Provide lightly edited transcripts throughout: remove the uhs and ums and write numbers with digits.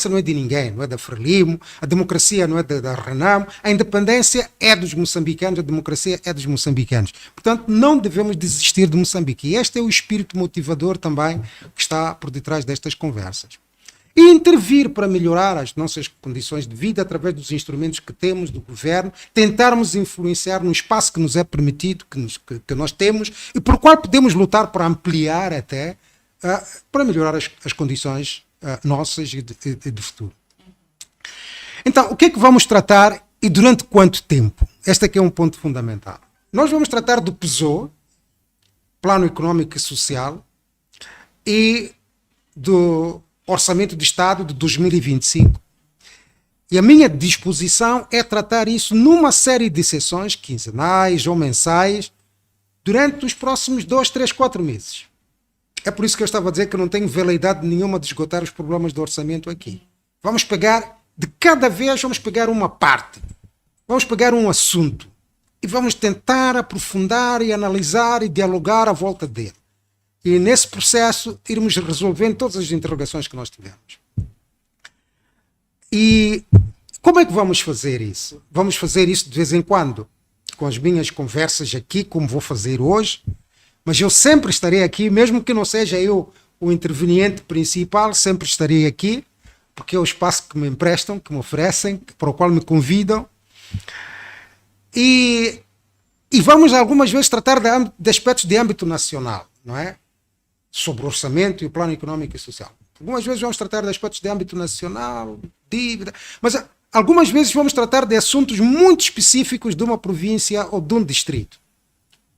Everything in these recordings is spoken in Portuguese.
não é de ninguém, não é da Frelimo, a democracia não é da Renamo, a independência é dos moçambicanos, a democracia é dos moçambicanos. Portanto, não devemos desistir de Moçambique. E este é o espírito motivador também que está por detrás destas conversas. E intervir para melhorar as nossas condições de vida através dos instrumentos que temos do governo, tentarmos influenciar no espaço que nos é permitido, que nós temos, e por qual podemos lutar para ampliar até, para melhorar as condições nossas e de futuro. Então, o que é que vamos tratar e durante quanto tempo? Este aqui é um ponto fundamental. Nós vamos tratar do PSOE, Plano Econômico e Social, e do Orçamento de Estado de 2025. E a minha disposição é tratar isso numa série de sessões quinzenais ou mensais durante os próximos 2, 3, 4 meses. É por isso que eu estava a dizer que eu não tenho veleidade nenhuma de esgotar os problemas do orçamento aqui. Vamos pegar, de cada vez, vamos pegar uma parte. Vamos pegar um assunto. E vamos tentar aprofundar e analisar e dialogar à volta dele. E nesse processo irmos resolvendo todas as interrogações que nós tivemos. E como é que vamos fazer isso? Vamos fazer isso de vez em quando, com as minhas conversas aqui, como vou fazer hoje. Mas eu sempre estarei aqui, mesmo que não seja eu o interveniente principal, sempre estarei aqui, porque é o espaço que me emprestam, que me oferecem, para o qual me convidam. E vamos algumas vezes tratar de aspectos de âmbito nacional, não é? Sobre o orçamento e o plano econômico e social. Algumas vezes vamos tratar de aspectos de âmbito nacional, dívida, mas algumas vezes vamos tratar de assuntos muito específicos de uma província ou de um distrito.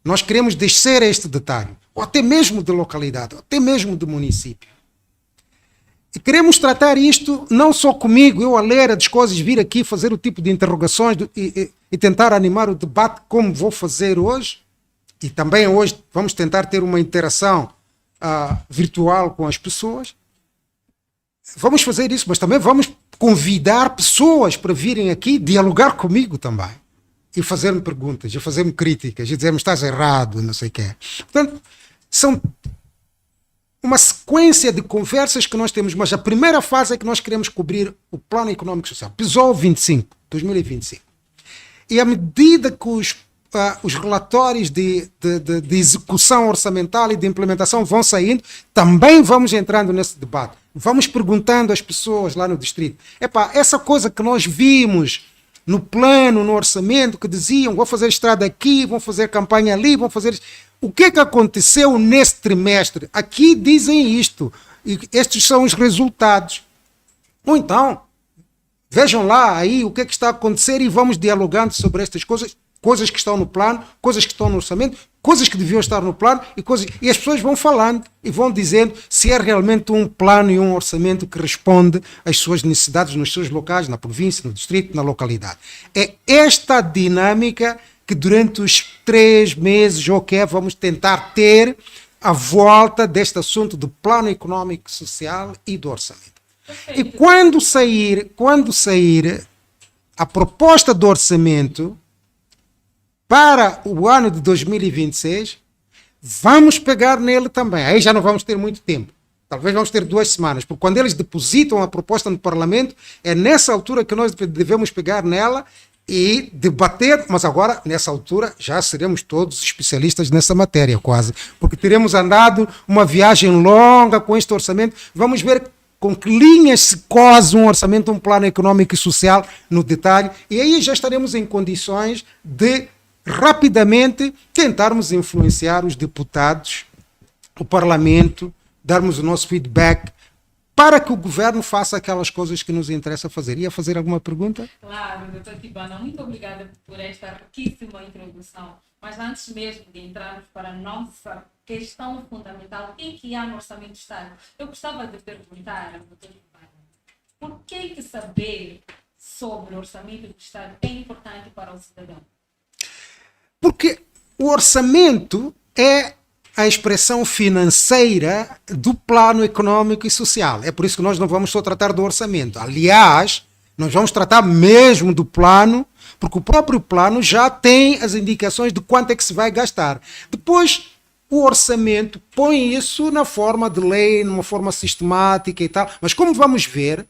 Nós queremos descer a este detalhe, ou até mesmo de localidade, ou até mesmo de município. E queremos tratar isto não só comigo, eu a ler as coisas, vir aqui fazer o tipo de interrogações e tentar animar o debate como vou fazer hoje. E também hoje vamos tentar ter uma interação virtual com as pessoas. Vamos fazer isso, mas também vamos convidar pessoas para virem aqui dialogar comigo também. E fazer-me perguntas, e fazer-me críticas, e dizer-me estás errado, não sei o quê. Portanto, são uma sequência de conversas que nós temos, mas a primeira fase é que nós queremos cobrir o Plano Econômico e Social, PSOE 2025. E à medida que os relatórios de execução orçamental e de implementação vão saindo, também vamos entrando nesse debate. Vamos perguntando às pessoas lá no distrito, essa coisa que nós vimos no plano, no orçamento, que diziam vão fazer estrada aqui, vão fazer campanha ali, vão fazer... O que é que aconteceu nesse trimestre? Aqui dizem isto, e estes são os resultados. Ou então, vejam lá aí o que é que está a acontecer e vamos dialogando sobre estas coisas, coisas que estão no plano, coisas que estão no orçamento, coisas que deviam estar no plano e as pessoas vão falando e vão dizendo se é realmente um plano e um orçamento que responde às suas necessidades nos seus locais, na província, no distrito, na localidade. É esta dinâmica que durante os 3 meses vamos tentar ter à volta deste assunto do plano econômico, social e do orçamento. E quando sair a proposta do orçamento para o ano de 2026, vamos pegar nele também. Aí já não vamos ter muito tempo. Talvez vamos ter 2 semanas, porque quando eles depositam a proposta no Parlamento, é nessa altura que nós devemos pegar nela e debater, mas agora, nessa altura, já seremos todos especialistas nessa matéria, quase. Porque teremos andado uma viagem longa com este orçamento. Vamos ver com que linhas se cose um orçamento, um plano econômico e social no detalhe, e aí já estaremos em condições de rapidamente tentarmos influenciar os deputados, o Parlamento, darmos o nosso feedback para que o governo faça aquelas coisas que nos interessa fazer. Ia fazer alguma pergunta? Claro, doutor Tibana, muito obrigada por esta riquíssima introdução. Mas antes mesmo de entrarmos para a nossa questão fundamental, em que há no Orçamento de Estado, eu gostava de perguntar ao doutor Tibana, por que saber sobre o Orçamento do Estado é importante para o cidadão? Porque o orçamento é a expressão financeira do plano econômico e social. É por isso que nós não vamos só tratar do orçamento. Aliás, nós vamos tratar mesmo do plano, porque o próprio plano já tem as indicações de quanto é que se vai gastar. Depois, o orçamento põe isso na forma de lei, numa forma sistemática e tal. Mas como vamos ver,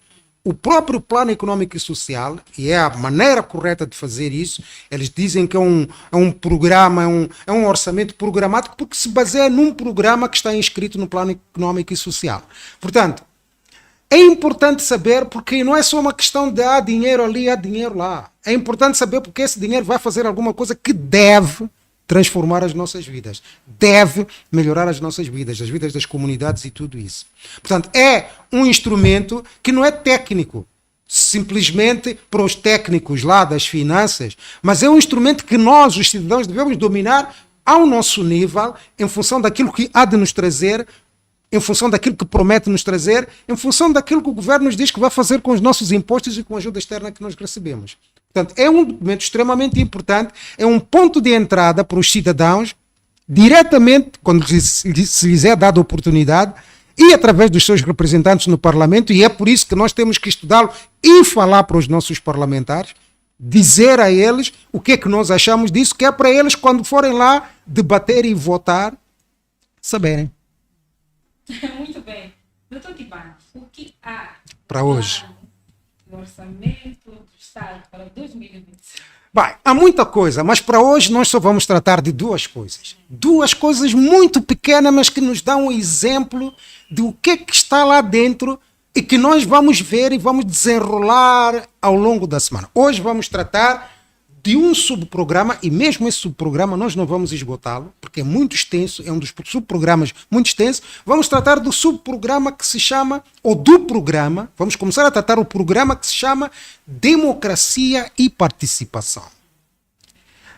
o próprio plano econômico e social, e é a maneira correta de fazer isso, eles dizem que é um programa, é um orçamento programático, porque se baseia num programa que está inscrito no plano econômico e social. Portanto, é importante saber, porque não é só uma questão de há dinheiro ali, há dinheiro lá. É importante saber porque esse dinheiro vai fazer alguma coisa que deve transformar as nossas vidas, deve melhorar as nossas vidas, as vidas das comunidades e tudo isso. Portanto, é um instrumento que não é técnico, simplesmente para os técnicos lá das finanças, mas é um instrumento que nós, os cidadãos, devemos dominar ao nosso nível, em função daquilo que há de nos trazer, em função daquilo que promete nos trazer, em função daquilo que o governo nos diz que vai fazer com os nossos impostos e com a ajuda externa que nós recebemos. Portanto, é um documento extremamente importante, é um ponto de entrada para os cidadãos, diretamente, quando se lhes é dada a oportunidade, e através dos seus representantes no Parlamento, e é por isso que nós temos que estudá-lo e falar para os nossos parlamentares, dizer a eles o que é que nós achamos disso, que é para eles, quando forem lá debater e votar, saberem. Muito bem. Doutor Tibano, o que há para hoje no orçamento do Estado para 2025? Bem, há muita coisa, mas para hoje nós só vamos tratar de duas coisas. Duas coisas muito pequenas, mas que nos dão um exemplo de o que é que está lá dentro e que nós vamos ver e vamos desenrolar ao longo da semana. Hoje vamos tratar de um subprograma, e mesmo esse subprograma nós não vamos esgotá-lo, porque é muito extenso, é um dos subprogramas muito extenso. Vamos tratar do subprograma que se chama, ou do programa, vamos começar a tratar o programa que se chama Democracia e Participação.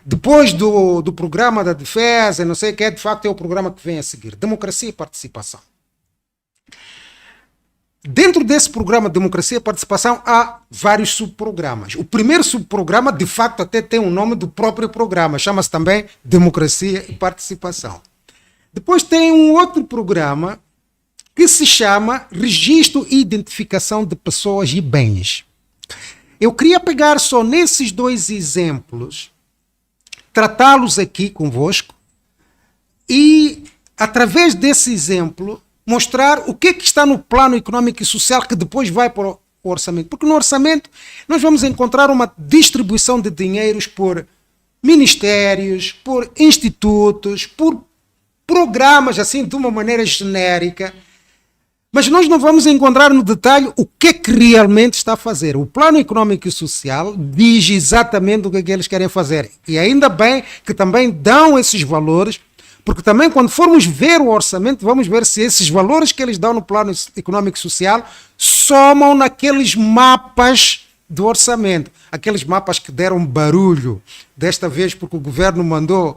Depois do programa da defesa, não sei o que é, de facto é o programa que vem a seguir, Democracia e Participação. Dentro desse programa de Democracia e Participação há vários subprogramas. O primeiro subprograma, de facto, até tem o nome do próprio programa, chama-se também Democracia e Participação. Depois tem um outro programa que se chama Registro e Identificação de Pessoas e Bens. Eu queria pegar só nesses dois exemplos, tratá-los aqui convosco e, através desse exemplo, mostrar o que é que está no plano econômico e social que depois vai para o orçamento. Porque no orçamento nós vamos encontrar uma distribuição de dinheiros por ministérios, por institutos, por programas, assim, de uma maneira genérica. Mas nós não vamos encontrar no detalhe o que é que realmente está a fazer. O plano econômico e social diz exatamente o que é que eles querem fazer. E ainda bem que também dão esses valores, porque também quando formos ver o orçamento, vamos ver se esses valores que eles dão no plano econômico e social somam naqueles mapas do orçamento. Aqueles mapas que deram barulho, desta vez porque o governo mandou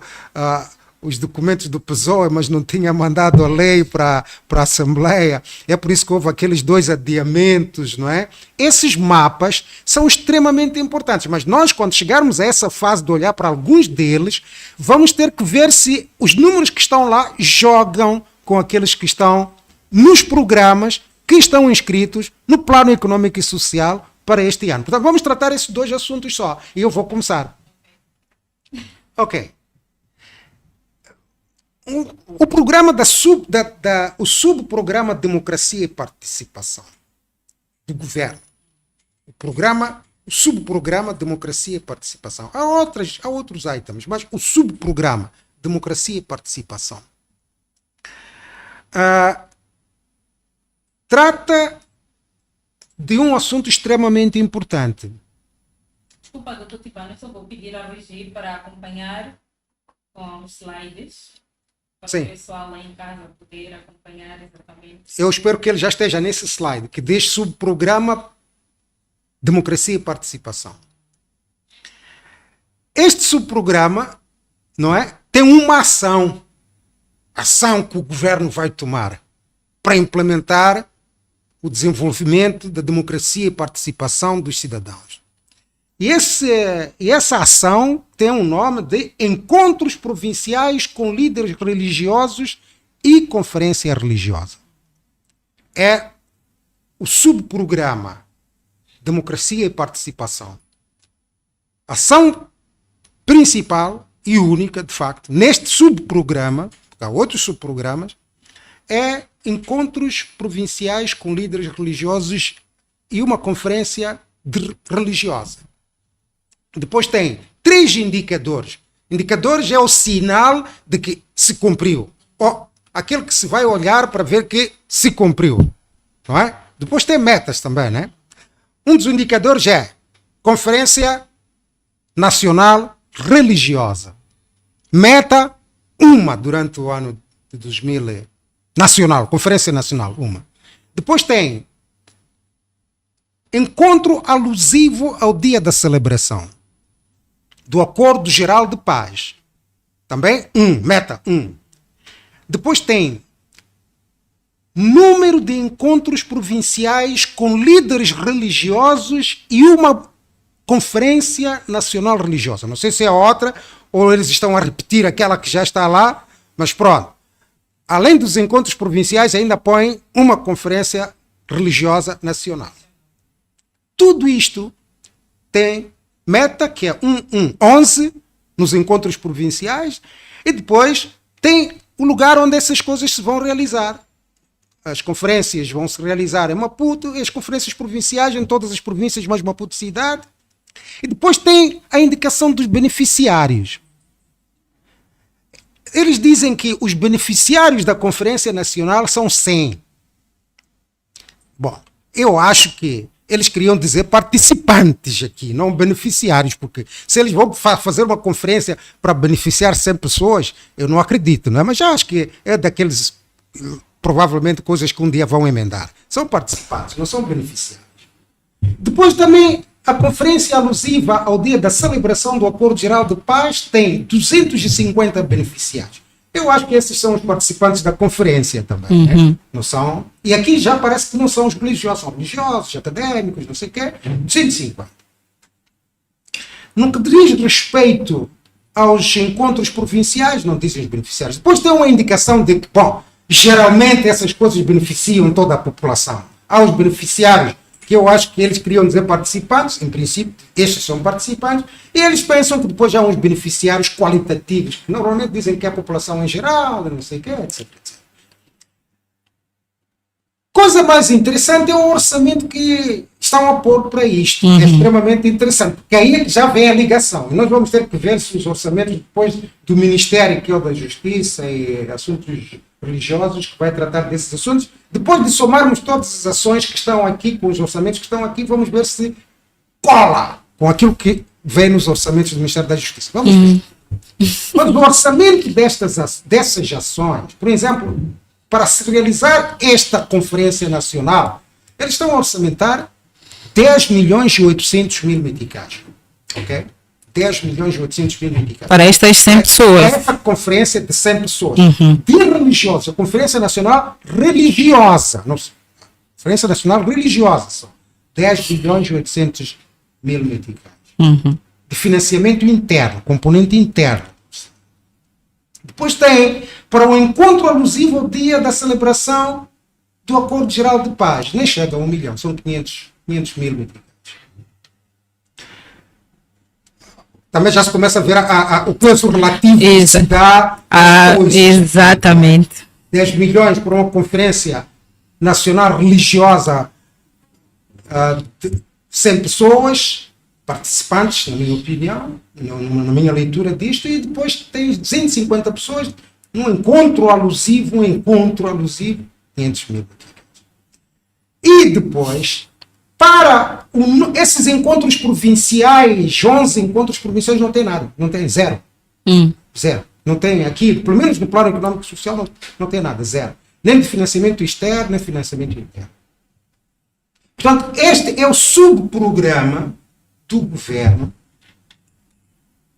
os documentos do PSOE, mas não tinha mandado a lei para a Assembleia. É por isso que houve aqueles 2 adiamentos, não é? Esses mapas são extremamente importantes, mas nós, quando chegarmos a essa fase de olhar para alguns deles, vamos ter que ver se os números que estão lá jogam com aqueles que estão nos programas que estão inscritos no Plano Econômico e Social para este ano. Portanto, vamos tratar esses 2 assuntos só. E eu vou começar. Ok. O programa o subprograma Democracia e Participação do governo. O subprograma Democracia e Participação. Há outros itens, mas o subprograma Democracia e Participação trata de um assunto extremamente importante. Desculpa, doutor Tibano, eu só vou pedir ao Regi para acompanhar com os slides. Para Sim. o pessoal lá em casa poder acompanhar exatamente. Eu espero que ele já esteja nesse slide, que diz subprograma Democracia e Participação. Este subprograma, não é, tem uma ação que o governo vai tomar para implementar o desenvolvimento da democracia e participação dos cidadãos. E essa ação tem um nome de Encontros Provinciais com Líderes Religiosos e Conferência Religiosa. É o subprograma Democracia e Participação. A ação principal e única, de facto, neste subprograma, porque há outros subprogramas, é Encontros Provinciais com Líderes Religiosos e uma conferência religiosa. Depois tem 3 indicadores. Indicadores é o sinal de que se cumpriu. Ou aquele que se vai olhar para ver que se cumpriu. Não é? Depois tem metas também, né? Um dos indicadores é Conferência Nacional Religiosa. Meta, uma durante o ano de 2000. Nacional, Conferência Nacional, uma. Depois tem encontro alusivo ao dia da celebração do Acordo Geral de Paz. Também meta. Depois tem número de encontros provinciais com líderes religiosos e uma Conferência Nacional Religiosa. Não sei se é outra ou eles estão a repetir aquela que já está lá, mas pronto. Além dos encontros provinciais, ainda põe uma Conferência Religiosa Nacional. Tudo isto tem meta, que é 11 nos encontros provinciais, e depois tem o lugar onde essas coisas se vão realizar. As conferências vão se realizar em Maputo, e as conferências provinciais em todas as províncias, mais Maputo cidade. E depois tem a indicação dos beneficiários. Eles dizem que os beneficiários da Conferência Nacional são 100. Bom, eu acho que eles queriam dizer participantes aqui, não beneficiários, porque se eles vão fazer uma conferência para beneficiar 100 pessoas, eu não acredito, não é? Mas já acho que é daqueles, provavelmente, coisas que um dia vão emendar. São participantes, não são beneficiários. Depois também a conferência alusiva ao dia da celebração do Acordo Geral de Paz tem 250 beneficiários. Eu acho que esses são os participantes da conferência também, né? Não são, e aqui já parece que não são os religiosos, são religiosos, académicos, não sei o quê, 250. No que diz respeito aos encontros provinciais, não dizem os beneficiários. Depois tem uma indicação de que, bom, geralmente essas coisas beneficiam toda a população. Há os beneficiários, que eu acho que eles queriam dizer participantes, em princípio, estes são participantes, e eles pensam que depois há uns beneficiários qualitativos, que normalmente dizem que é a população em geral, não sei o quê, etc, etc. Coisa mais interessante é o orçamento que estão a pôr para isto. É extremamente interessante, porque aí é que já vem a ligação. E nós vamos ter que ver se os orçamentos depois do Ministério, que é o da Justiça e Assuntos Religiosos, que vai tratar desses assuntos, depois de somarmos todas as ações que estão aqui, com os orçamentos que estão aqui, vamos ver se cola com aquilo que vem nos orçamentos do Ministério da Justiça. Vamos ver. Mas o orçamento dessas ações, por exemplo, para se realizar esta Conferência Nacional, eles estão a orçamentar 10 milhões e 800 mil meticais. Ok? 10 milhões e 800 mil meticais. Para estas 100 pessoas. Essa conferência de 100 pessoas. De religiosos. A Conferência Nacional Religiosa. Não, Conferência Nacional Religiosa. São 10 milhões e 800 mil meticais. De financiamento interno. Componente interno. Depois tem para o encontro alusivo ao dia da celebração do Acordo Geral de Paz. Nem chega a 1 milhão. São 500 mil meticais. Também já se começa a ver o preço relativo que se dá. Exatamente. 10 milhões para uma conferência nacional religiosa de 100 pessoas, participantes, na minha opinião, na minha leitura disto, e depois tem 250 pessoas num encontro alusivo, 500 mil. E depois, para esses encontros provinciais, 11 encontros provinciais, não tem nada, não tem zero. Zero. Não tem aqui, pelo menos no plano econômico e social, não tem nada, zero. Nem de financiamento externo, nem financiamento interno. Portanto, este é o subprograma do governo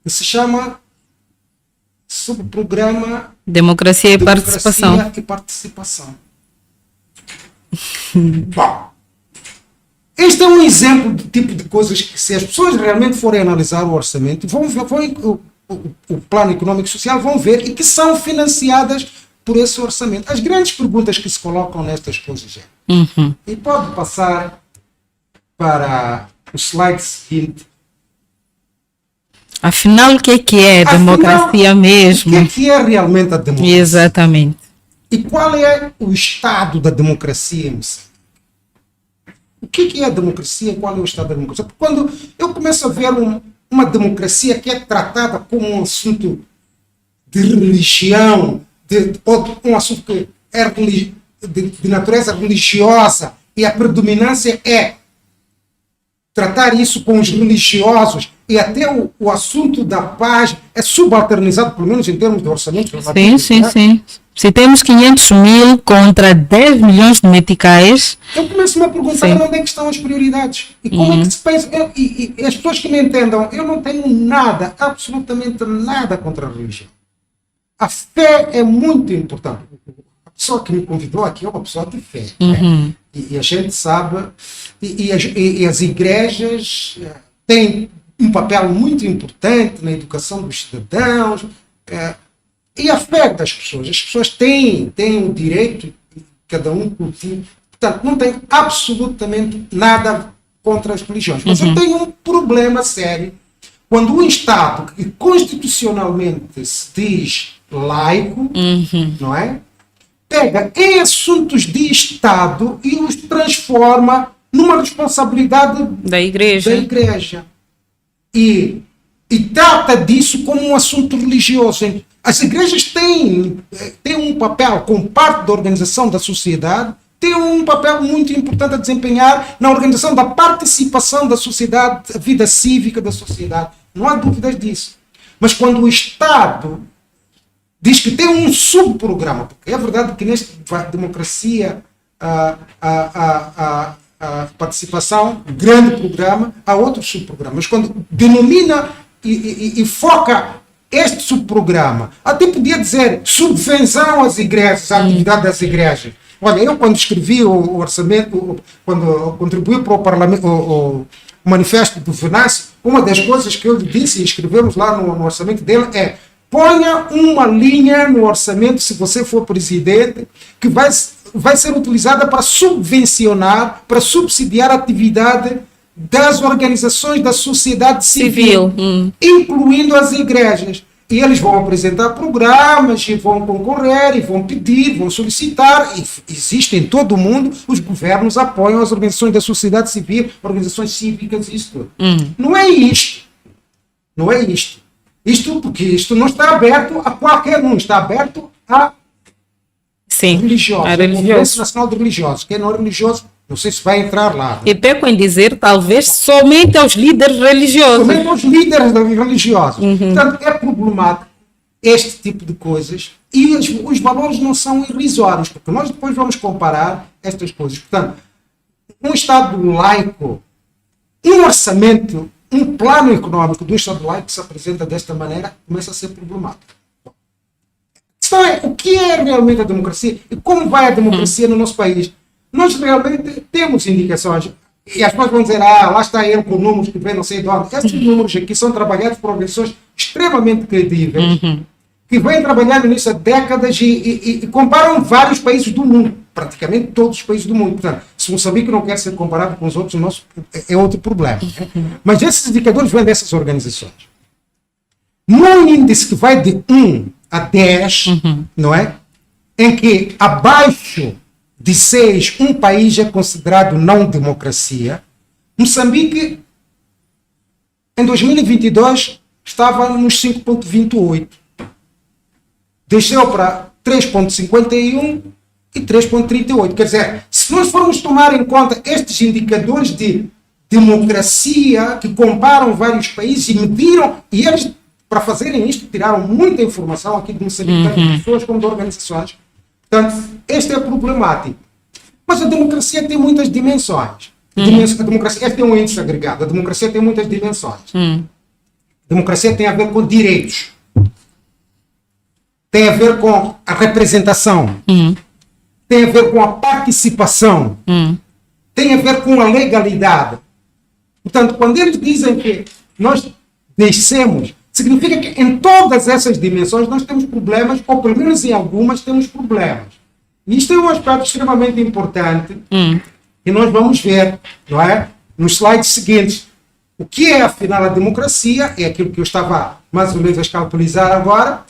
que se chama subprograma Democracia e Participação. Bom, este é um exemplo do tipo de coisas que, se as pessoas realmente forem analisar o orçamento, vão ver o plano econômico e social, vão ver e que são financiadas por esse orçamento. As grandes perguntas que se colocam nestas coisas é, e pode passar para o slide seguinte. Afinal, o que é democracia mesmo? O que é realmente a democracia? Exatamente. E qual é o estado da democracia em Moçambique? O que é a democracia? Qual é o estado da democracia? Porque quando eu começo a ver uma democracia que é tratada como um assunto de religião, ou um assunto que é de natureza religiosa, e a predominância é tratar isso com os religiosos, e até o assunto da paz é subalternizado, pelo menos em termos de orçamento. Sim. Se temos 500 mil contra 10 milhões de meticais. Eu começo-me a perguntar onde é que estão as prioridades. E como é que se pensa. E as pessoas que me entendam, eu não tenho nada, absolutamente nada contra a religião. A fé é muito importante. A pessoa que me convidou aqui é uma pessoa de fé. Né? E a gente sabe. E as igrejas têm um papel muito importante na educação dos cidadãos. E a fé das pessoas. As pessoas têm o direito, cada um cultiva. Portanto, não tenho absolutamente nada contra as religiões. Mas eu tenho um problema sério quando um Estado que constitucionalmente se diz laico, não é? Pega em assuntos de Estado e os transforma numa responsabilidade Da igreja. E trata disso como um assunto religioso. As igrejas têm um papel como parte da organização da sociedade, têm um papel muito importante a desempenhar na organização da participação da sociedade, a vida cívica da sociedade. Não há dúvidas disso. Mas quando o Estado diz que tem um subprograma, porque é verdade que nesta democracia a participação, grande programa, há outros subprogramas. Mas quando denomina e foca este subprograma, até podia dizer subvenção às igrejas, à atividade das igrejas. Olha, eu quando escrevi o orçamento, quando contribuí para o Parlamento, o manifesto do Venâncio, uma das coisas que eu lhe disse e escrevemos lá no orçamento dele é: ponha uma linha no orçamento, se você for presidente, que vai ser utilizada para subvencionar, para subsidiar a atividade das organizações da sociedade civil. Incluindo as igrejas. E eles vão apresentar programas, e vão concorrer, e vão pedir, vão solicitar. E existe em todo o mundo, os governos apoiam as organizações da sociedade civil, organizações cívicas e isso tudo. Não é isto. Não é isto. Porque isto não está aberto a qualquer um, está aberto a religiosos. A O religiosos. Congresso Nacional de Religiosos. Quem não é religioso, não sei se vai entrar lá. E peco em dizer, talvez, somente aos líderes religiosos. Também os líderes religiosos. Portanto, é problemático este tipo de coisas e os valores não são irrisórios, porque nós depois vamos comparar estas coisas. Portanto, um Estado laico, um orçamento, um plano económico do Estado laico que se apresenta desta maneira começa a ser problemático. A questão é, o que é realmente a democracia e como vai a democracia no nosso país? Nós realmente temos indicações. E as pessoas vão dizer, lá está ele com números que vem não sei de onde. Esses números aqui são trabalhados por organizações extremamente credíveis, que vêm trabalhando nisso há décadas e comparam vários países do mundo. Praticamente todos os países do mundo. Portanto, se Moçambique não quer ser comparado com os outros, o nosso é outro problema. Mas esses indicadores vêm dessas organizações. Num índice que vai de 1 a 10, não é? Em que abaixo de 6 um país é considerado não democracia, Moçambique em 2022 estava nos 5,28. Desceu para 3,51 e 3,38. Quer dizer, se nós formos tomar em conta estes indicadores de democracia que comparam vários países e mediram, e eles, para fazerem isto, tiraram muita informação aqui de Moçambique, tanto de pessoas como de organizações. Portanto, este é problemático. Mas a democracia tem muitas dimensões. A democracia, este é um índice agregado. A democracia tem muitas dimensões. A democracia tem a ver com direitos. Tem a ver com a representação. Tem a ver com a participação. Tem a ver com a legalidade. Portanto, quando eles dizem que nós descemos, significa que em todas essas dimensões nós temos problemas, ou pelo menos em algumas temos problemas. E isto é um aspecto extremamente importante que nós vamos ver, não é? Nos slides seguintes. O que é, afinal, a democracia? É aquilo que eu estava mais ou menos a escalpelizar agora.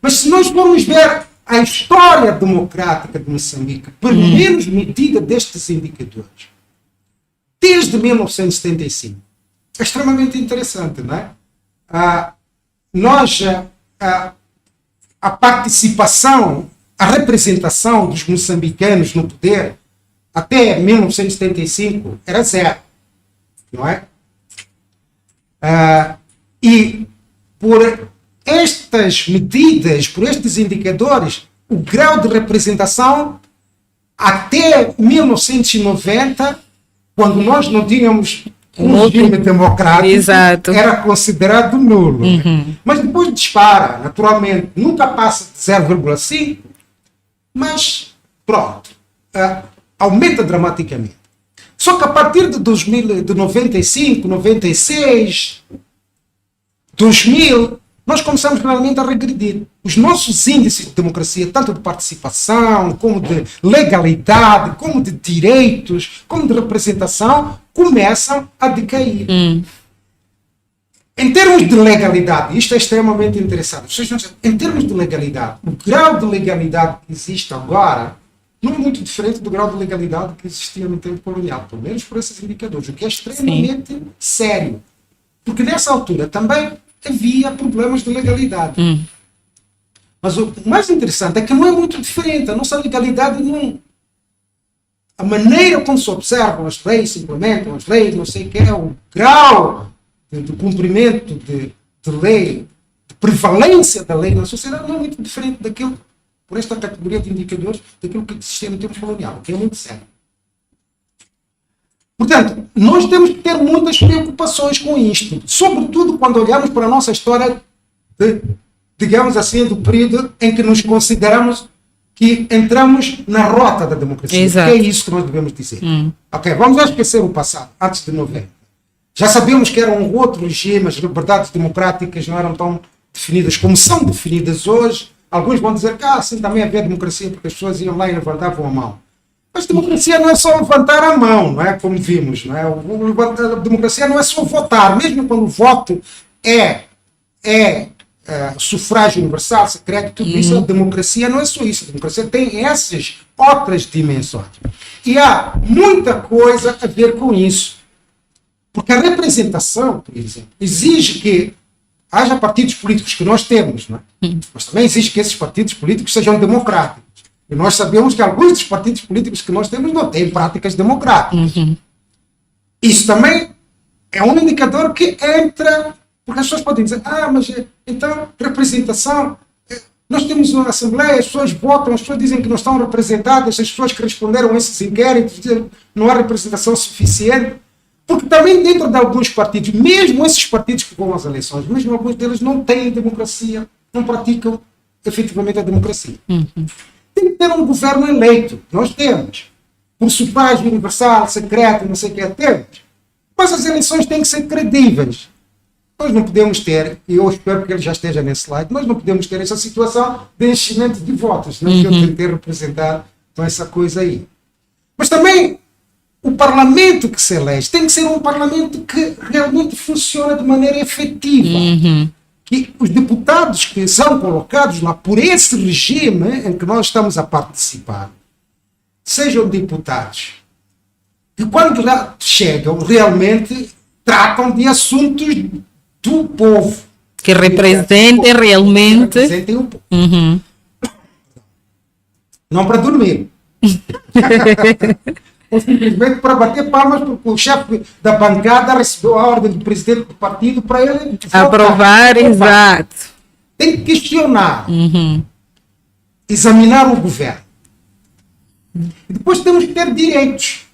Mas se nós formos ver a história democrática de Moçambique, pelo menos medida destes indicadores, desde 1975. É extremamente interessante, não é? A participação, a representação dos moçambicanos no poder até 1975 era zero, não é? E por estas medidas, por estes indicadores, o grau de representação até 1990, quando nós não tínhamos um regime democrático, Exato. era considerado nulo. Mas depois dispara, naturalmente, nunca passa de 0,5, mas pronto, aumenta dramaticamente. Só que a partir de 95, 96, 2000, nós começamos realmente a regredir. Os nossos índices de democracia, tanto de participação, como de legalidade, como de direitos, como de representação, começam a decair. Em termos de legalidade, isto é extremamente interessante. Em termos de legalidade, o grau de legalidade que existe agora não é muito diferente do grau de legalidade que existia no tempo colonial, pelo menos por esses indicadores, o que é extremamente sério. Porque nessa altura também havia problemas de legalidade. Mas o mais interessante é que não é muito diferente. A nossa legalidade não... A maneira como se observam as leis, se implementam as leis, não sei o que é, o grau de cumprimento de lei, de prevalência da lei na sociedade não é muito diferente daquilo, por esta categoria de indicadores, daquilo que existia no tempo colonial, que é muito sério. Portanto, nós temos que ter muitas preocupações com isto, sobretudo quando olhamos para a nossa história, digamos assim, do período em que nos consideramos que entramos na rota da democracia. Exato. Que é isso que nós devemos dizer. Ok, vamos esquecer o passado, antes de 90. Já sabíamos que era um outro regime, as liberdades democráticas não eram tão definidas como são definidas hoje. Alguns vão dizer que assim também havia democracia, porque as pessoas iam lá e levantavam a mão. Mas democracia não é só levantar a mão, não é? Como vimos, não é? A democracia não é só votar, mesmo quando o voto é sufrágio universal, secreto, tudo isso, a democracia não é só isso. A democracia tem essas outras dimensões. E há muita coisa a ver com isso. Porque a representação, por exemplo, exige que haja partidos políticos que nós temos, não é? Mas também exige que esses partidos políticos sejam democráticos. E nós sabemos que alguns dos partidos políticos que nós temos não têm práticas democráticas. Isso também é um indicador que entra, porque as pessoas podem dizer, mas então representação, nós temos uma assembleia, as pessoas votam, as pessoas dizem que não estão representadas, as pessoas que responderam a esses inquéritos dizem que não há representação suficiente, porque também dentro de alguns partidos, mesmo esses partidos que vão às eleições, mesmo alguns deles não têm democracia, não praticam efetivamente a democracia. Tem que ter um governo eleito, nós temos, por sufrágio universal, secreto, não sei o que temos, mas as eleições têm que ser credíveis. Nós não podemos ter, e eu espero que ele já esteja nesse slide, nós não podemos ter essa situação de enchimento de votos, não que eu tentei representar com essa coisa aí. Mas também o parlamento que se elege tem que ser um parlamento que realmente funciona de maneira efetiva. Que os deputados que são colocados lá por esse regime em que nós estamos a participar sejam deputados que quando lá chegam realmente tratam de assuntos do povo. Que representem realmente. Que representem o povo. Não para dormir. Ou simplesmente para bater palmas porque o chefe da bancada recebeu a ordem do presidente do partido para ele aprovar, exato. Tem que questionar, examinar o governo. E depois temos que ter direitos.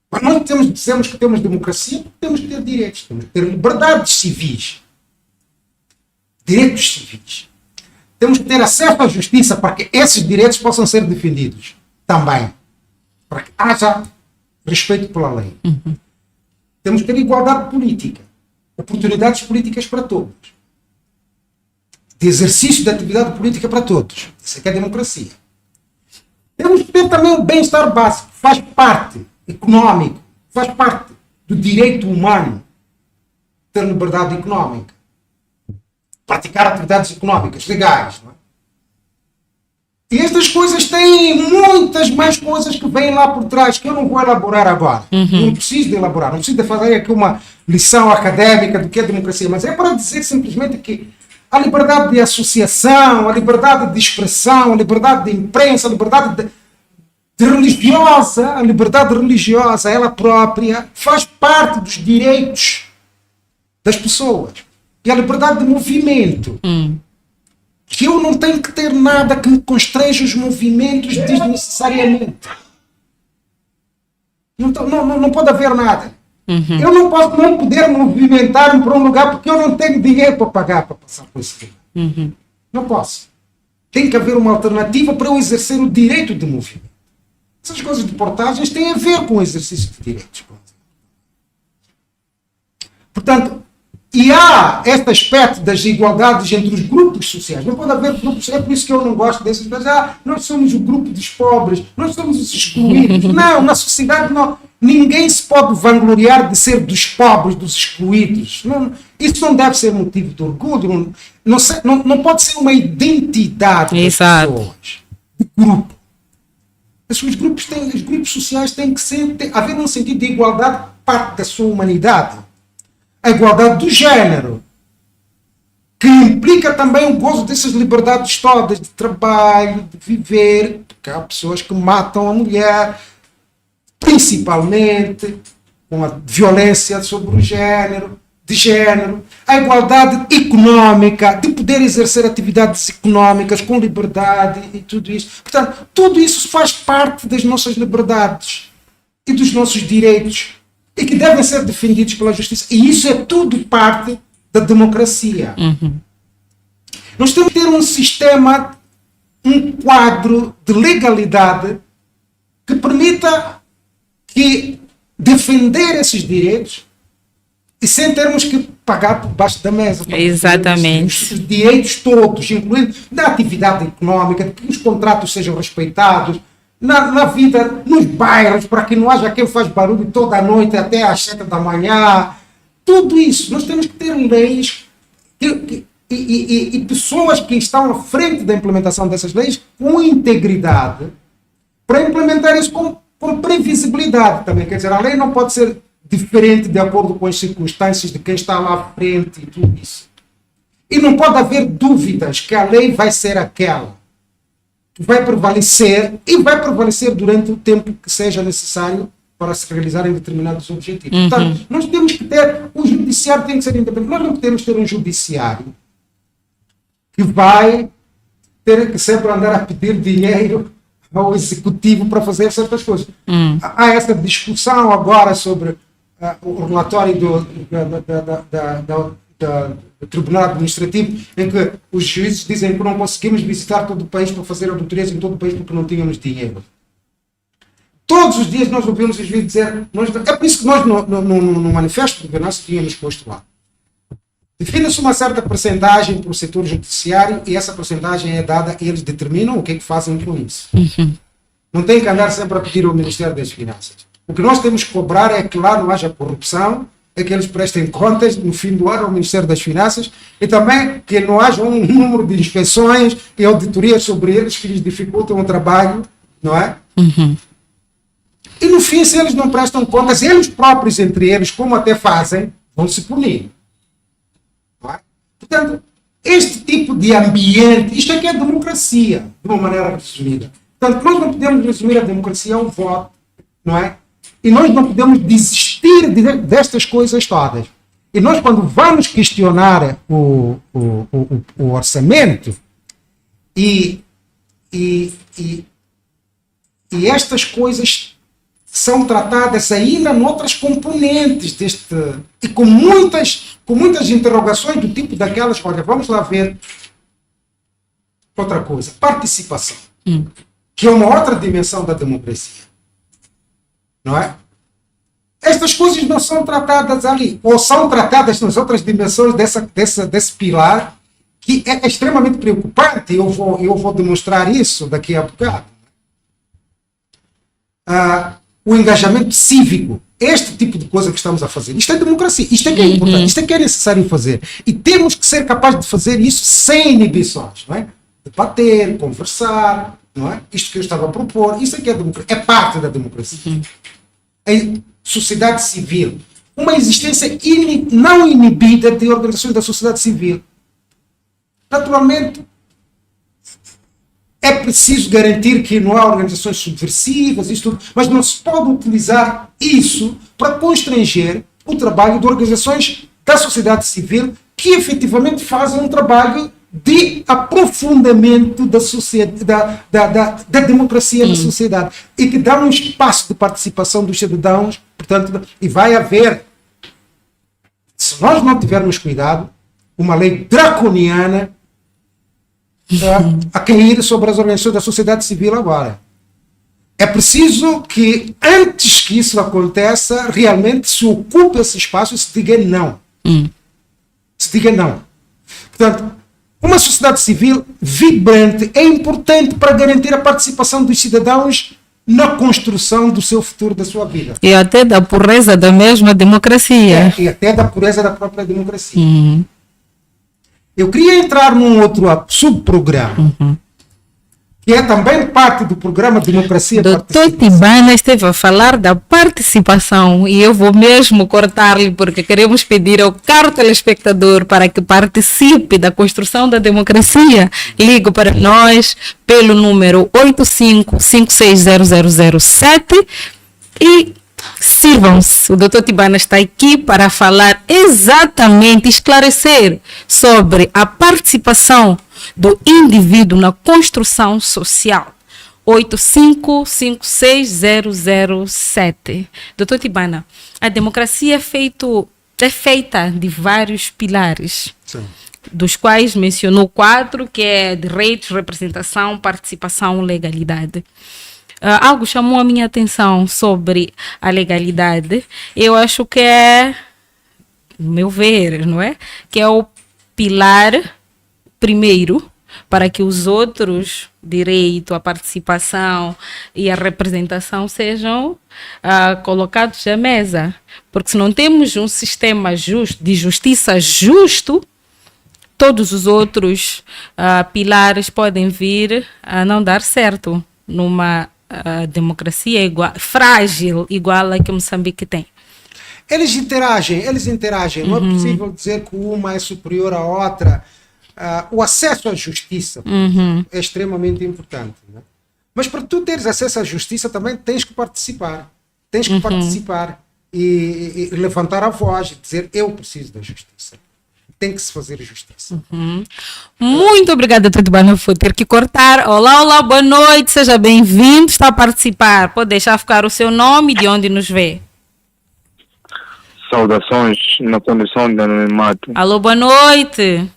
Quando nós dizemos que temos democracia, temos que ter direitos, temos que ter liberdades civis, direitos civis. Temos que ter acesso à justiça para que esses direitos possam ser defendidos também. Para que haja respeito pela lei. Temos que ter igualdade política, oportunidades políticas para todos, de exercício de atividade política para todos. Isso é que é democracia. Temos que ter também o bem-estar básico, faz parte económico, faz parte do direito humano ter liberdade económica, praticar atividades económicas legais. Não é? E estas coisas têm muitas mais coisas que vêm lá por trás, que eu não vou elaborar agora. Não preciso de elaborar, não preciso de fazer aqui uma lição académica do que é democracia, mas é para dizer simplesmente que a liberdade de associação, a liberdade de expressão, a liberdade de imprensa, a liberdade de religiosa, a liberdade religiosa, ela própria, faz parte dos direitos das pessoas. E a liberdade de movimento. Que eu não tenho que ter nada que me constreja os movimentos desnecessariamente. Não pode haver nada. Eu não posso não poder movimentar-me para um lugar porque eu não tenho dinheiro para pagar para passar por esse lugar. Não posso. Tem que haver uma alternativa para eu exercer o direito de movimento. Essas coisas de portagens têm a ver com o exercício de direitos. Portanto, e há este aspecto das igualdades entre os grupos sociais. Não pode haver grupos, é por isso que eu não gosto dessas coisas. Nós somos o grupo dos pobres, nós somos os excluídos. Não, na sociedade não, ninguém se pode vangloriar de ser dos pobres, dos excluídos. Não, isso não deve ser motivo de orgulho. Não pode ser uma identidade das pessoas, de grupo. Os grupos sociais têm que haver um sentido de igualdade parte da sua humanidade. A igualdade do género, que implica também o gozo dessas liberdades todas, de trabalho, de viver, porque há pessoas que matam a mulher, principalmente com a violência sobre o género, de género, a igualdade económica, de poder exercer atividades económicas com liberdade e tudo isso. Portanto, tudo isso faz parte das nossas liberdades e dos nossos direitos e que devem ser defendidos pela justiça. E isso é tudo parte da democracia. Nós temos que ter um sistema, um quadro de legalidade que permita que defender esses direitos e sem termos que pagar por baixo da mesa. Exatamente. Os direitos todos, incluindo da atividade económica, de que os contratos sejam respeitados, na vida, nos bairros, para que não haja quem faz barulho toda a noite até às 7 da manhã. Tudo isso. Nós temos que ter leis e pessoas que estão à frente da implementação dessas leis com integridade para implementar isso com previsibilidade também. Quer dizer, a lei não pode ser diferente de acordo com as circunstâncias de quem está lá à frente e tudo isso. E não pode haver dúvidas que a lei vai ser aquela que vai prevalecer e vai prevalecer durante o tempo que seja necessário para se realizarem determinados objetivos. Portanto, nós temos que ter, o judiciário tem que ser independente. Nós não podemos ter um judiciário que vai ter que sempre andar a pedir dinheiro ao executivo para fazer certas coisas. Há essa discussão agora sobre o relatório do Tribunal Administrativo, em que os juízes dizem que não conseguimos visitar todo o país para fazer auditorias em todo o país porque não tínhamos dinheiro. Todos os dias nós ouvimos os juízes dizer, é por isso que nós no manifesto de governança tínhamos posto lá. Define-se uma certa percentagem para o setor judiciário e essa percentagem é dada e eles determinam o que é que fazem com isso. Não tem que andar sempre a pedir ao Ministério das Finanças. O que nós temos que cobrar é que lá não haja corrupção, é que eles prestem contas no fim do ano ao Ministério das Finanças e também que não haja um número de inspeções e auditorias sobre eles que lhes dificultam o trabalho, não é? E no fim, se eles não prestam contas, eles próprios entre eles, como até fazem, vão se punir. Não é? Portanto, este tipo de ambiente, isto é que é democracia, de uma maneira resumida. Portanto, nós não podemos resumir a democracia a um voto, não é? E nós não podemos desistir destas coisas todas. E nós, quando vamos questionar o orçamento e estas coisas são tratadas ainda noutras componentes deste, e com muitas interrogações do tipo daquelas, olha, vamos lá ver outra coisa, participação, que é uma outra dimensão da democracia. Não é? Estas coisas não são tratadas ali, ou são tratadas nas outras dimensões desse pilar, que é extremamente preocupante. Eu vou demonstrar isso daqui a bocado. O engajamento cívico, este tipo de coisa que estamos a fazer, isto é democracia, isto é que é importante, isto é que é necessário fazer. E temos que ser capazes de fazer isso sem inibições, não é? Debater, conversar, não é? Isto que eu estava a propor, isso aqui é parte da democracia. A sociedade civil, uma existência não inibida de organizações da sociedade civil. Naturalmente, é preciso garantir que não há organizações subversivas, isso tudo, mas não se pode utilizar isso para constranger o trabalho de organizações da sociedade civil que efetivamente fazem um trabalho de aprofundamento da democracia na sociedade e que dá um espaço de participação dos cidadãos, portanto, e vai haver, se nós não tivermos cuidado, uma lei draconiana a cair sobre as organizações da sociedade civil agora. É preciso que, antes que isso aconteça, realmente se ocupe esse espaço e se diga não. Se diga não. Portanto, uma sociedade civil vibrante é importante para garantir a participação dos cidadãos na construção do seu futuro, da sua vida. E até da pureza da mesma democracia. E até da pureza da própria democracia. Eu queria entrar num outro subprograma, que é também parte do programa Democracia e Doutor Tibana esteve a falar da participação e eu vou mesmo cortar-lhe porque queremos pedir ao caro telespectador para que participe da construção da democracia. Ligo para nós pelo número 85560007 e sirvam-se. O Dr. Tibana está aqui para falar exatamente, esclarecer sobre a participação do indivíduo na construção social. 85560007. Dr. Tibana, a democracia é feita de vários pilares. Sim. Dos quais mencionou 4, que é direitos, representação, participação, legalidade. Algo chamou a minha atenção sobre a legalidade. Eu acho que é, no meu ver, não é? Que é o pilar primeiro para que os outros direitos, a participação e a representação sejam colocados à mesa. Porque se não temos um sistema justo, de justiça justo, todos os outros pilares podem vir a não dar certo numa democracia frágil, igual a que Moçambique tem. Eles interagem. Não é possível dizer que uma é superior à outra. O acesso à justiça é extremamente importante. Né? Mas para tu teres acesso à justiça também tens que participar. Tens que participar e levantar a voz e dizer eu preciso da justiça. Tem que se fazer justiça. Muito obrigada, Dr. Tibana, por ter que cortar. Olá, boa noite, seja bem-vindo, está a participar. Pode deixar ficar o seu nome e de onde nos vê. Saudações na condição de anonimato. Alô, boa noite.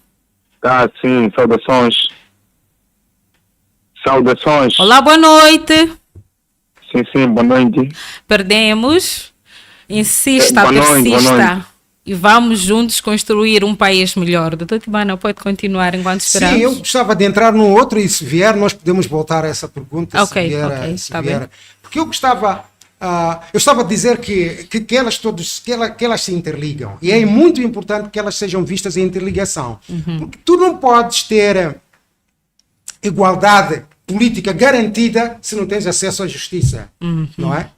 Sim, saudações. Saudações. Olá, boa noite. Sim, boa noite. Perdemos. Insista, boa noite, persista. boa noite. E vamos juntos construir um país melhor. Doutor Tibana, pode continuar enquanto esperamos? Sim, eu gostava de entrar num outro e se vier nós podemos voltar a essa pergunta. Ok, se vier. Porque eu gostava a dizer que elas se interligam. E é muito importante que elas sejam vistas em interligação. Porque tu não podes ter igualdade política garantida se não tens acesso à justiça. Não é?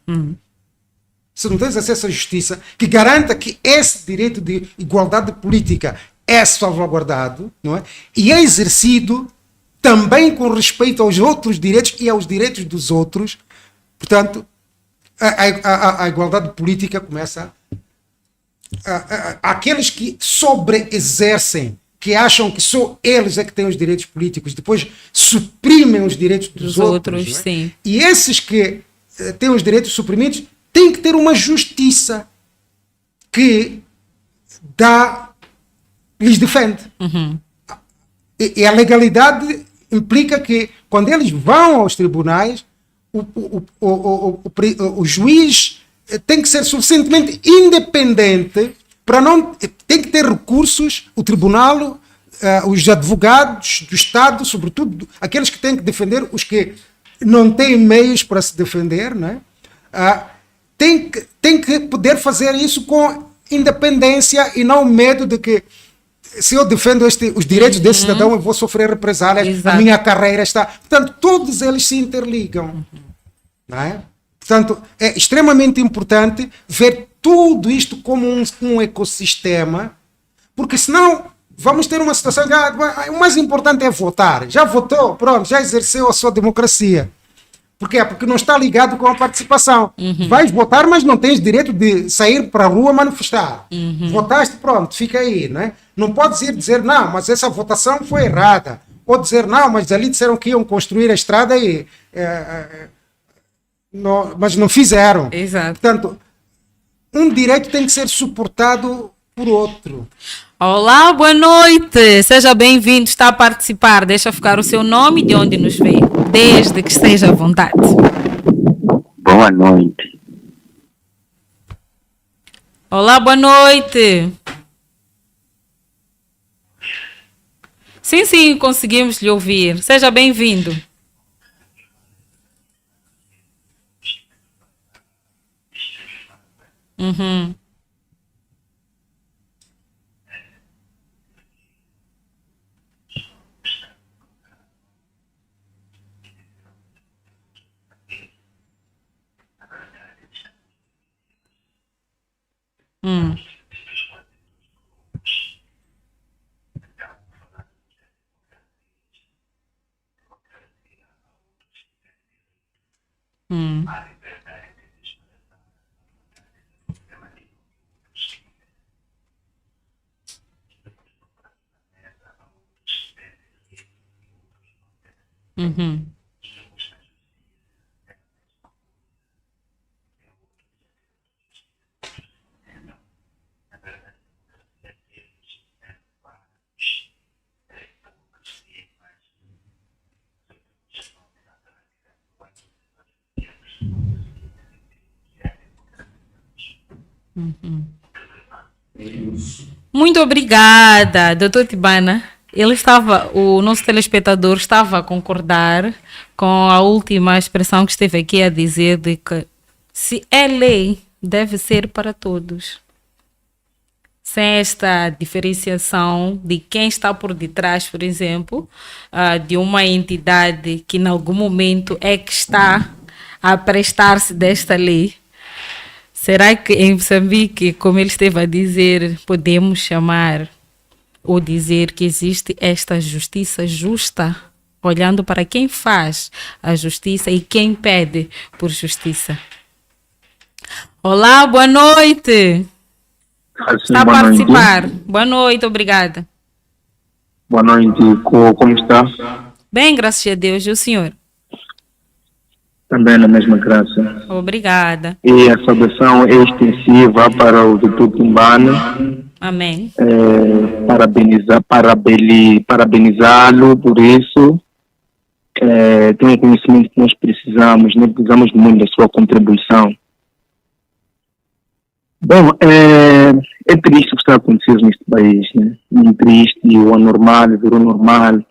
Se não tens acesso à justiça, que garanta que esse direito de igualdade política é salvaguardado, não é? E é exercido também com respeito aos outros direitos e aos direitos dos outros. Portanto, a igualdade política começa aqueles que sobreexercem, que acham que só eles é que têm os direitos políticos, depois suprimem os direitos dos outros. É? Sim. E esses que têm os direitos suprimidos têm que ter uma justiça que lhes defende. E a legalidade implica que quando eles vão aos tribunais, o juiz tem que ser suficientemente independente para não... Tem que ter recursos, o tribunal, os advogados do Estado, sobretudo aqueles que têm que defender os que não têm meios para se defender, não é? Tem que poder fazer isso com independência e não medo de que se eu defendo os direitos desse cidadão, eu vou sofrer represálias, Exato. a minha carreira está. Portanto, todos eles se interligam. Não é? Portanto, é extremamente importante ver tudo isto como um ecossistema, porque senão vamos ter uma situação que o mais importante é votar. Já votou, pronto, já exerceu a sua democracia. Por quê? Porque não está ligado com a participação. Vais votar, mas não tens direito de sair para a rua manifestar. Votaste, pronto, fica aí. Né? Não podes ir dizer, não, mas essa votação foi errada. Ou dizer, não, mas ali disseram que iam construir a estrada e... mas não fizeram. Exato. Portanto, um direito tem que ser suportado por outro. Olá, boa noite. Seja bem-vindo, está a participar. Deixa ficar o seu nome e de onde nos veio, desde que esteja à vontade. Boa noite. Olá, boa noite. Sim, conseguimos lhe ouvir. Seja bem-vindo. Uhum. Hum. Hum. Uhum. Muito obrigada, doutor Tibana. O nosso telespectador estava a concordar com a última expressão que esteve aqui a dizer de que se é lei, deve ser para todos. Sem esta diferenciação de quem está por detrás, por exemplo, de uma entidade que em algum momento é que está a prestar-se desta lei. Será que em Moçambique, como ele esteve a dizer, podemos chamar ou dizer que existe esta justiça justa, olhando para quem faz a justiça e quem pede por justiça? Olá, boa noite. Está a boa noite. participar. Boa noite, obrigada. Boa noite, como está? Bem, graças a Deus. E o senhor? Também na mesma graça. Obrigada. E a saudação é extensiva para o Dr. Timbana. Amém. Parabenizá-lo por isso. Tem um conhecimento que nós precisamos muito da sua contribuição. Bom, é triste o que está acontecendo neste país, né? Muito triste, o anormal virou normal.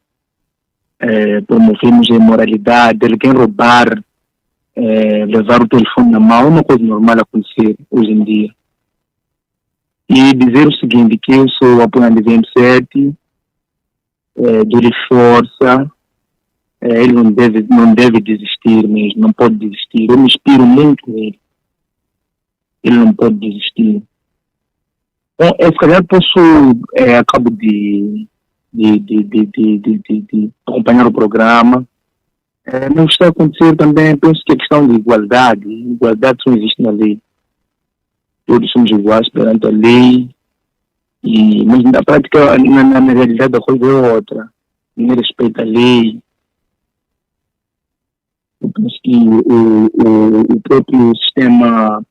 Promovemos a imoralidade, alguém roubar, levar o telefone na mão, é uma coisa normal acontecer hoje em dia. E dizer o seguinte, que eu sou apoiante de VM7, dou-lhe força, ele não deve desistir mesmo, não pode desistir. Eu me inspiro muito nele. Ele não pode desistir. Bom, se calhar acabo de acompanhar o programa. Mas o que está a acontecer também, penso que a questão de igualdade só existe na lei. Todos somos iguais perante a lei, mas na prática, na realidade, a coisa é outra. Ninguém respeita a lei. Eu penso que o próprio sistema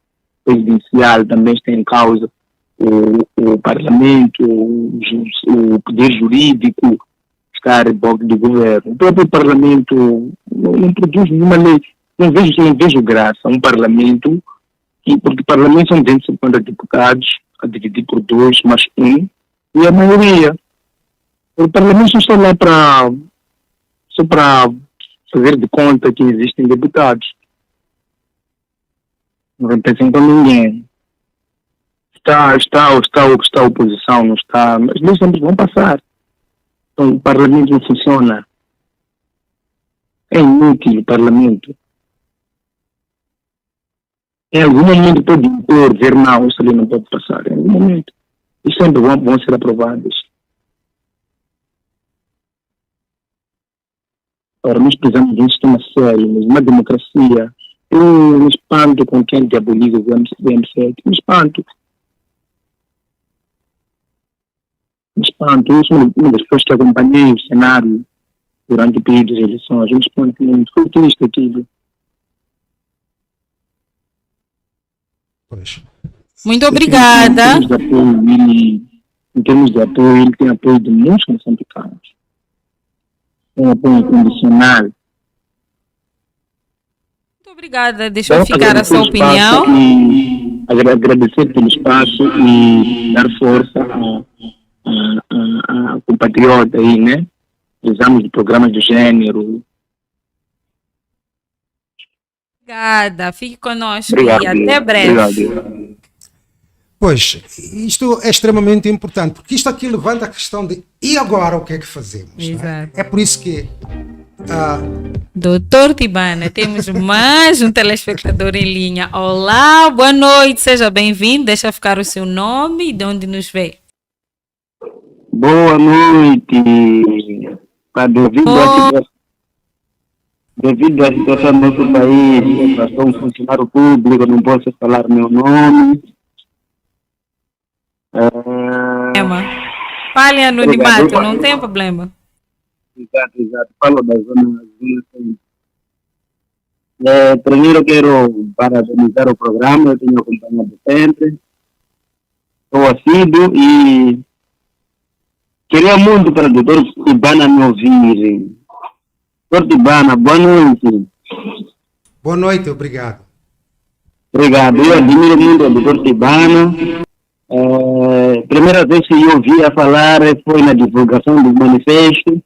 presidencial também está em causa, o parlamento, o poder jurídico está a reboque do governo. O próprio parlamento não produz nenhuma lei. Não vejo graça um parlamento, porque o parlamento são 250 deputados, a dividir por 2 mais 1, e a maioria. O parlamento não está lá só para fazer de conta que existem deputados. Não representam ninguém. está a oposição, não está, mas nós sempre vão passar. Então, o parlamento não funciona. É inútil o parlamento. Em algum momento pode impor, dizer não, isso ali não pode passar. Em algum momento. E sempre vão ser aprovados. Ora, nós precisamos de um sistema sério, mas uma democracia. Eu me espanto com quem diaboliza o M7. Me espanto. Eu sou uma das pessoas que acompanhei o cenário durante o período das eleições. Me espanto muito. Foi triste aquilo. Pois. Muito obrigada. Em termos de apoio, ele tem apoio de muitos moçambicanos. Tem apoio incondicional. Muito obrigada. Deixa eu ficar a sua Agradecer o espaço opinião. agradecer pelo espaço e dar força a compatriota aí, né? Precisamos de programas de gênero. Obrigada. Fique conosco Obrigado. e até breve. Obrigado. Pois, isto é extremamente importante, porque isto aqui levanta a questão de e agora o que é que fazemos? Não é? Exato. É por isso que Doutor Tibana, temos mais um telespectador em linha. Olá, boa noite, seja bem-vindo. Deixa ficar o seu nome e de onde nos vê. Boa noite. Devido à situação do nosso país, eu sou um funcionário público, não posso falar meu nome. Fale em anonimato, Obrigado. não tem problema. Exato. Falo da zona centro. Primeiro quero parabenizar o programa, eu tenho acompanhado sempre. Estou assíduo e queria muito para o doutor Tibana me ouvir. Doutor Tibana, boa noite. boa noite, obrigado. Obrigado. Eu admiro muito o doutor Tibana. Primeira vez que eu ouvi a falar foi na divulgação do manifesto.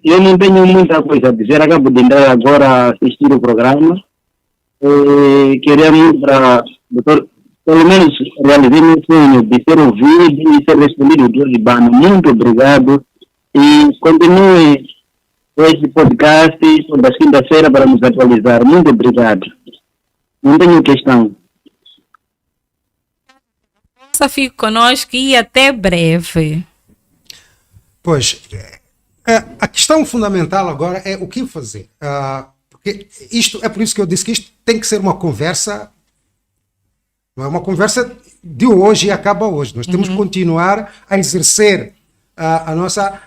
Eu não tenho muita coisa a dizer, acabo de entrar agora a assistir o programa. Queria muito para doutor, pelo menos realizar meu sonho de ser ouvido e ser respondido do doutor Tibana. Muito obrigado e continue esse podcast da quinta-feira para nos atualizar. Muito obrigado. Não tenho questão. Fique conosco e até breve. Pois, a questão fundamental agora é o que fazer. Porque isto, é por isso que eu disse que isto tem que ser uma conversa, não é uma conversa de hoje e acaba hoje. Nós temos que continuar a exercer a nossa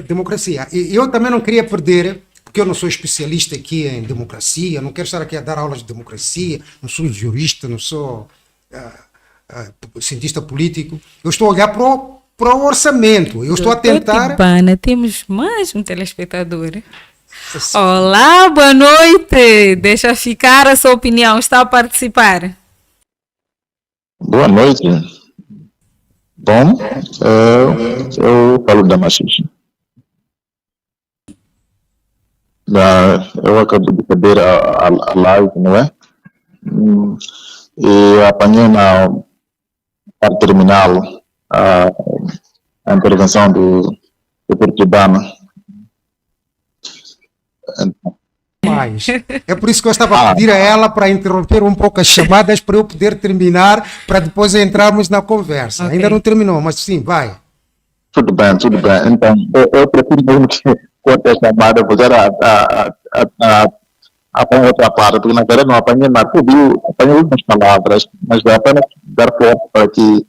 democracia. E eu também não queria perder, porque eu não sou especialista aqui em democracia, não quero estar aqui a dar aulas de democracia, não sou jurista, não sou cientista político. Eu estou a olhar para o orçamento. Eu estou a tentar. Tibana, temos mais um telespectador. Olá, boa noite. Deixa ficar a sua opinião. Está a participar? Boa noite. Bom, eu falo da Machixe. Eu acabo de perder a live, não é? E apanhei na parte terminal a intervenção do Tibana. Mas é por isso que eu estava a pedir a ela para interromper um pouco as chamadas para eu poder terminar, para depois entrarmos na conversa. Ok. Ainda não terminou, mas sim, vai. Tudo bem. Então, eu prefiro mesmo que corte a chamada, pois era apanhar outra parte, porque na verdade não apanhei nada, apanhei algumas palavras, mas é apenas dar força para que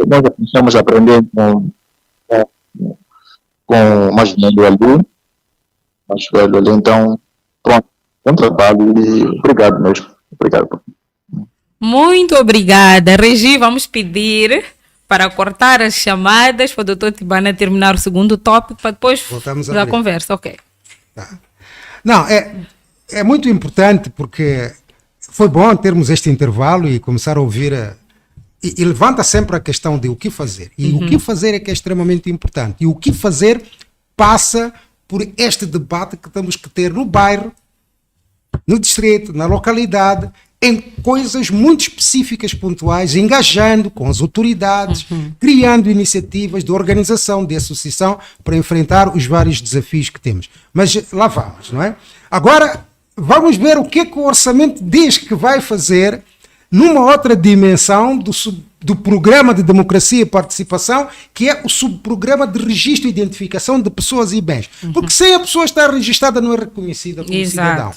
nós possamos aprender com o mais velho ali, então, pronto, bom trabalho e obrigado mesmo. Obrigado. Muito obrigada. Regi, vamos pedir para cortar as chamadas para o Dr. Tibana terminar o segundo tópico para depois Voltamos a da abrir. conversa. Ok. Tá. Não, é muito importante porque foi bom termos este intervalo e começar a ouvir. E levanta sempre a questão de o que fazer. E o que fazer é que é extremamente importante. E o que fazer passa por este debate que temos que ter no bairro, no distrito, na localidade, em coisas muito específicas, pontuais, engajando com as autoridades, criando iniciativas de organização, de associação, para enfrentar os vários desafios que temos. Mas lá vamos, não é? Agora, vamos ver o que é que o orçamento diz que vai fazer numa outra dimensão do programa de democracia e participação, que é o subprograma de registro e identificação de pessoas e bens. Porque sem a pessoa estar registrada não é reconhecida como cidadão.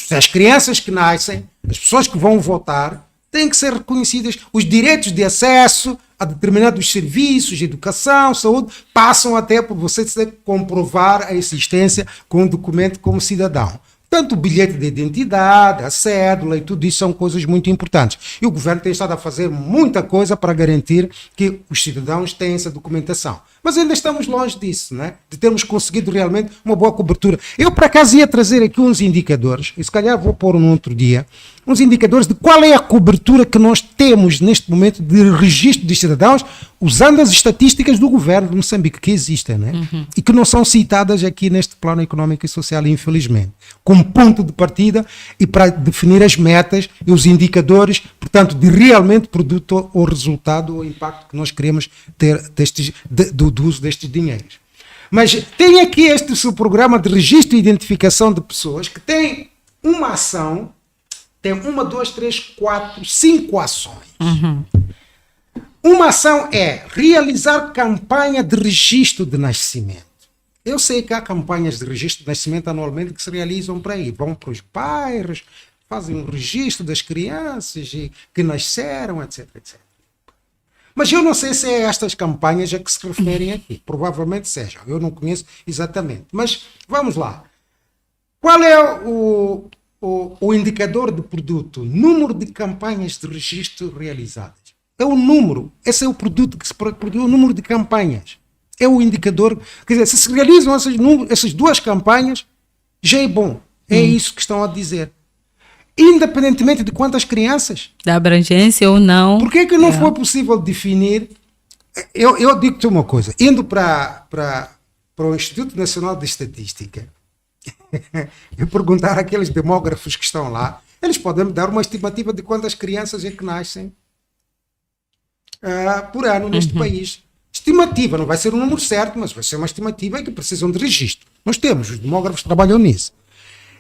As crianças que nascem, as pessoas que vão votar, têm que ser reconhecidas. Os direitos de acesso a determinados serviços, educação, saúde, passam até por você ter que comprovar a existência com um documento como cidadão. Portanto, o bilhete de identidade, a cédula e tudo isso são coisas muito importantes. E o governo tem estado a fazer muita coisa para garantir que os cidadãos têm essa documentação. Mas ainda estamos longe disso, né? De termos conseguido realmente uma boa cobertura. Eu, por acaso, ia trazer aqui uns indicadores, e se calhar vou pôr num outro dia, uns indicadores de qual é a cobertura que nós temos neste momento de registro de cidadãos, usando as estatísticas do governo de Moçambique, que existem, né? E que não são citadas aqui neste plano económico e social, infelizmente. Como ponto de partida e para definir as metas e os indicadores, portanto, de realmente produto ou resultado ou impacto que nós queremos ter do uso destes dinheiros. Mas tem aqui este subprograma de registro e identificação de pessoas que tem uma ação, tem 1, 2, 3, 4, 5 ações. Uma ação é realizar campanha de registro de nascimento. Eu sei que há campanhas de registro de nascimento anualmente que se realizam para aí. Vão para os bairros, fazem um registro das crianças que nasceram, etc, etc. Mas eu não sei se é estas campanhas a que se referem aqui. Provavelmente sejam. Eu não conheço exatamente. Mas vamos lá. Qual é o indicador de produto? Número de campanhas de registro realizadas. É o número. Esse é o produto que se produz, o número de campanhas. É o indicador. Quer dizer, se se realizam essas duas campanhas, já é bom. É isso que estão a dizer. Independentemente de quantas crianças. Da abrangência ou não. Por que é que não foi possível definir? Eu digo-te uma coisa. Indo para o Instituto Nacional de Estatística e perguntar àqueles demógrafos que estão lá, eles podem me dar uma estimativa de quantas crianças é que nascem por ano neste país. Estimativa, não vai ser um número certo, mas vai ser uma estimativa que precisam de registro. Nós temos, os demógrafos trabalham nisso.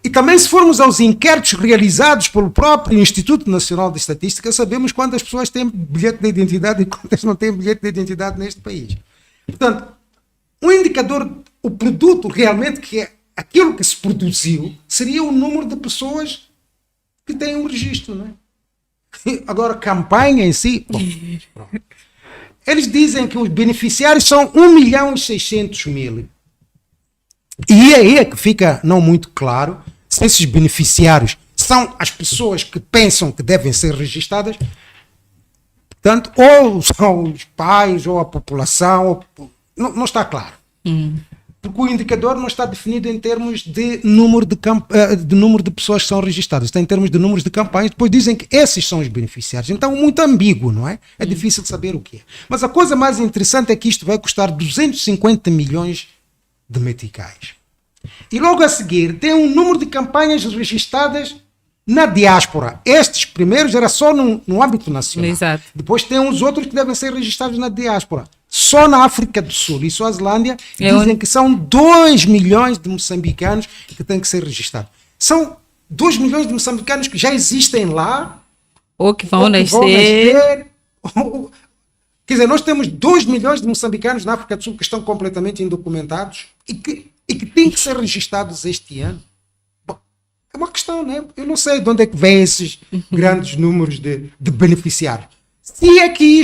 E também, se formos aos inquéritos realizados pelo próprio Instituto Nacional de Estatística, sabemos quantas pessoas têm bilhete de identidade e quantas não têm bilhete de identidade neste país. Portanto, um indicador, o produto realmente, que é aquilo que se produziu, seria o número de pessoas que têm um registro, não é? Agora, campanha em si... Bom, pronto. Eles dizem que os beneficiários são 1.600.000. E aí é que fica não muito claro se esses beneficiários são as pessoas que pensam que devem ser registradas, portanto, ou são os pais, ou a população, não está claro. Porque o indicador não está definido em termos de número de pessoas que são registradas, está em termos de números de campanhas. Depois dizem que esses são os beneficiários. Então, muito ambíguo, não é? É difícil de saber o que é. Mas a coisa mais interessante é que isto vai custar 250 milhões de meticais. E logo a seguir tem um número de campanhas registradas na diáspora. Estes primeiros era só no âmbito nacional. Exato. Depois tem uns outros que devem ser registrados na diáspora. Só na África do Sul e Suazilândia dizem que são 2 milhões de moçambicanos que têm que ser registrados. São 2 milhões de moçambicanos que já existem lá. Ou que vão nascer. Quer dizer, nós temos 2 milhões de moçambicanos na África do Sul que estão completamente indocumentados e que têm que ser registrados este ano. Bom, é uma questão, né? Eu não sei de onde é que vêm esses grandes números de beneficiários. Se é que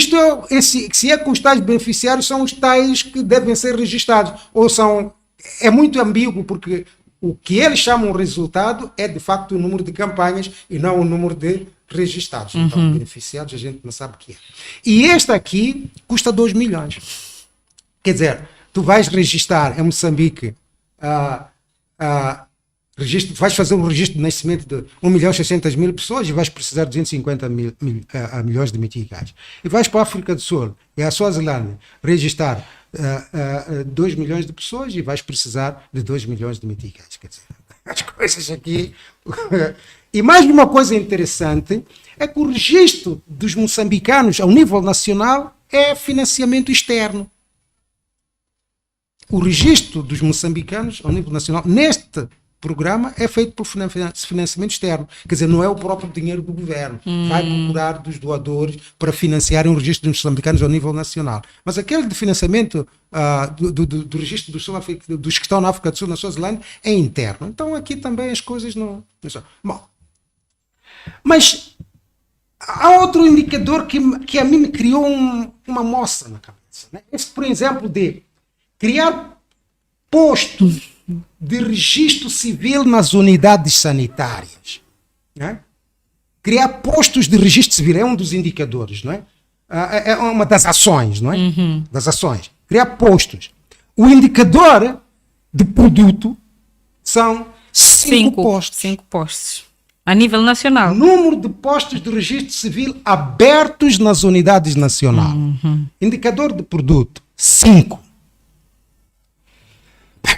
se é que os tais beneficiários são os tais que devem ser registrados, ou são, é muito ambíguo, porque o que eles chamam de resultado é de facto o número de campanhas e não o número de registrados. Então, beneficiados a gente não sabe o que é. E este aqui custa 2 milhões. Quer dizer, tu vais registrar em Moçambique, vais fazer um registro de nascimento de 1.600.000 pessoas e vais precisar de 250 milhões de meticais. E vais para a África do Sul e a Suazilândia registrar 2 milhões de pessoas e vais precisar de 2 milhões de meticais. Quer dizer, as coisas aqui... E mais uma coisa interessante é que o registro dos moçambicanos ao nível nacional é financiamento externo. O registro dos moçambicanos ao nível nacional, neste programa, é feito por financiamento externo. Quer dizer, não é o próprio dinheiro do governo. Vai procurar dos doadores para financiarem o registro dos moçambicanos ao nível nacional. Mas aquele de financiamento do registro dos que estão na África do Sul, na Suazilândia, é interno. Então aqui também as coisas não são. Bom, mas há outro indicador que a mim me criou uma moça na cabeça. Né? Esse, por exemplo, de criar postos de registro civil nas unidades sanitárias. Né? Criar postos de registro civil é um dos indicadores, não é? É uma das ações, não é? Das ações. Criar postos. O indicador de produto são 5 postos. 5 postos. A nível nacional. Número de postos de registro civil abertos nas unidades nacionais. Indicador de produto, 5.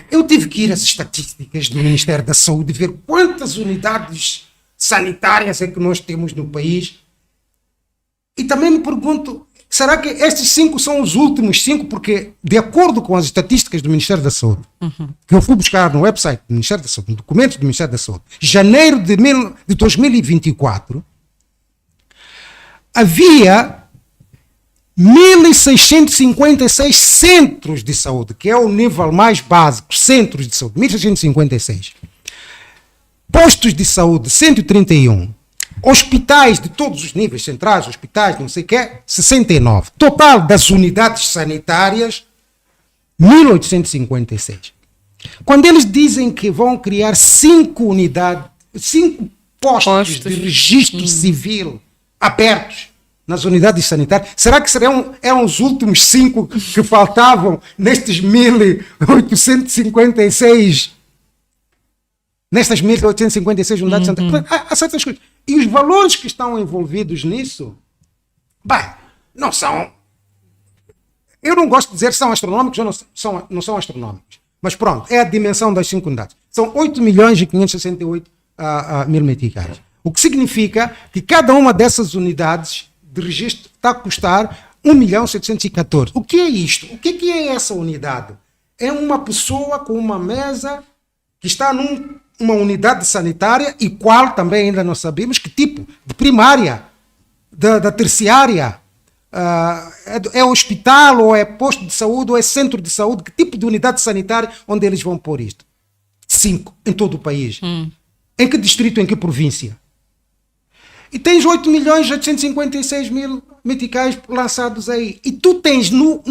Eu tive que ir às estatísticas do Ministério da Saúde e ver quantas unidades sanitárias é que nós temos no país. E também me pergunto, será que estes 5 são os últimos 5? Porque, de acordo com as estatísticas do Ministério da Saúde, que eu fui buscar no website do Ministério da Saúde, no documentos do Ministério da Saúde, janeiro de 2024, havia 1.656 centros de saúde, que é o nível mais básico, centros de saúde, 1.656. Postos de saúde, 131. Hospitais de todos os níveis, centrais, hospitais, não sei o que, 69. Total das unidades sanitárias, 1.856. Quando eles dizem que vão criar 5 unidades, 5 postos de registro civil abertos nas unidades sanitárias, será que eram os últimos 5 que faltavam nestes 1.856? Nestas 1.856 unidades sanitárias? Há certas coisas. E os valores que estão envolvidos nisso, bem, não são... Eu não gosto de dizer se são astronómicos ou não são astronómicos. Mas pronto, é a dimensão das 5 unidades. São 8.568.000 meticais. O que significa que cada uma dessas unidades de registro está a custar 1.714.000. O que é isto? O que é essa unidade? É uma pessoa com uma mesa que está numa unidade sanitária e qual também ainda não sabemos que tipo, de primária, da terciária, é hospital ou é posto de saúde ou é centro de saúde, que tipo de unidade sanitária onde eles vão pôr isto? 5 em todo o país. Em que distrito, em que província? E tens 8.856.000 meticais lançados aí. E tu tens no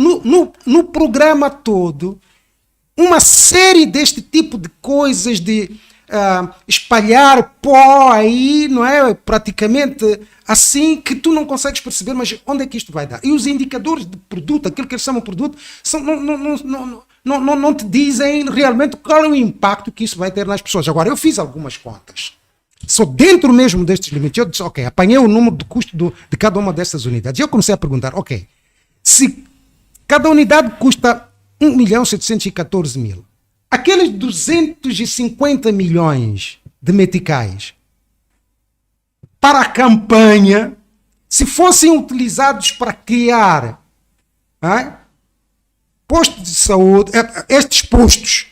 programa todo uma série deste tipo de coisas, de espalhar pó aí, não é? Praticamente assim, que tu não consegues perceber, mas onde é que isto vai dar? E os indicadores de produto, aquilo que eles chamam de produto, não te dizem realmente qual é o impacto que isso vai ter nas pessoas. Agora, eu fiz algumas contas. Só dentro mesmo destes limites, eu disse, ok, apanhei o número de custo de cada uma dessas unidades. E eu comecei a perguntar, ok, se cada unidade custa 1.714.000, aqueles 250 milhões de meticais para a campanha, se fossem utilizados para criar postos de saúde, estes postos,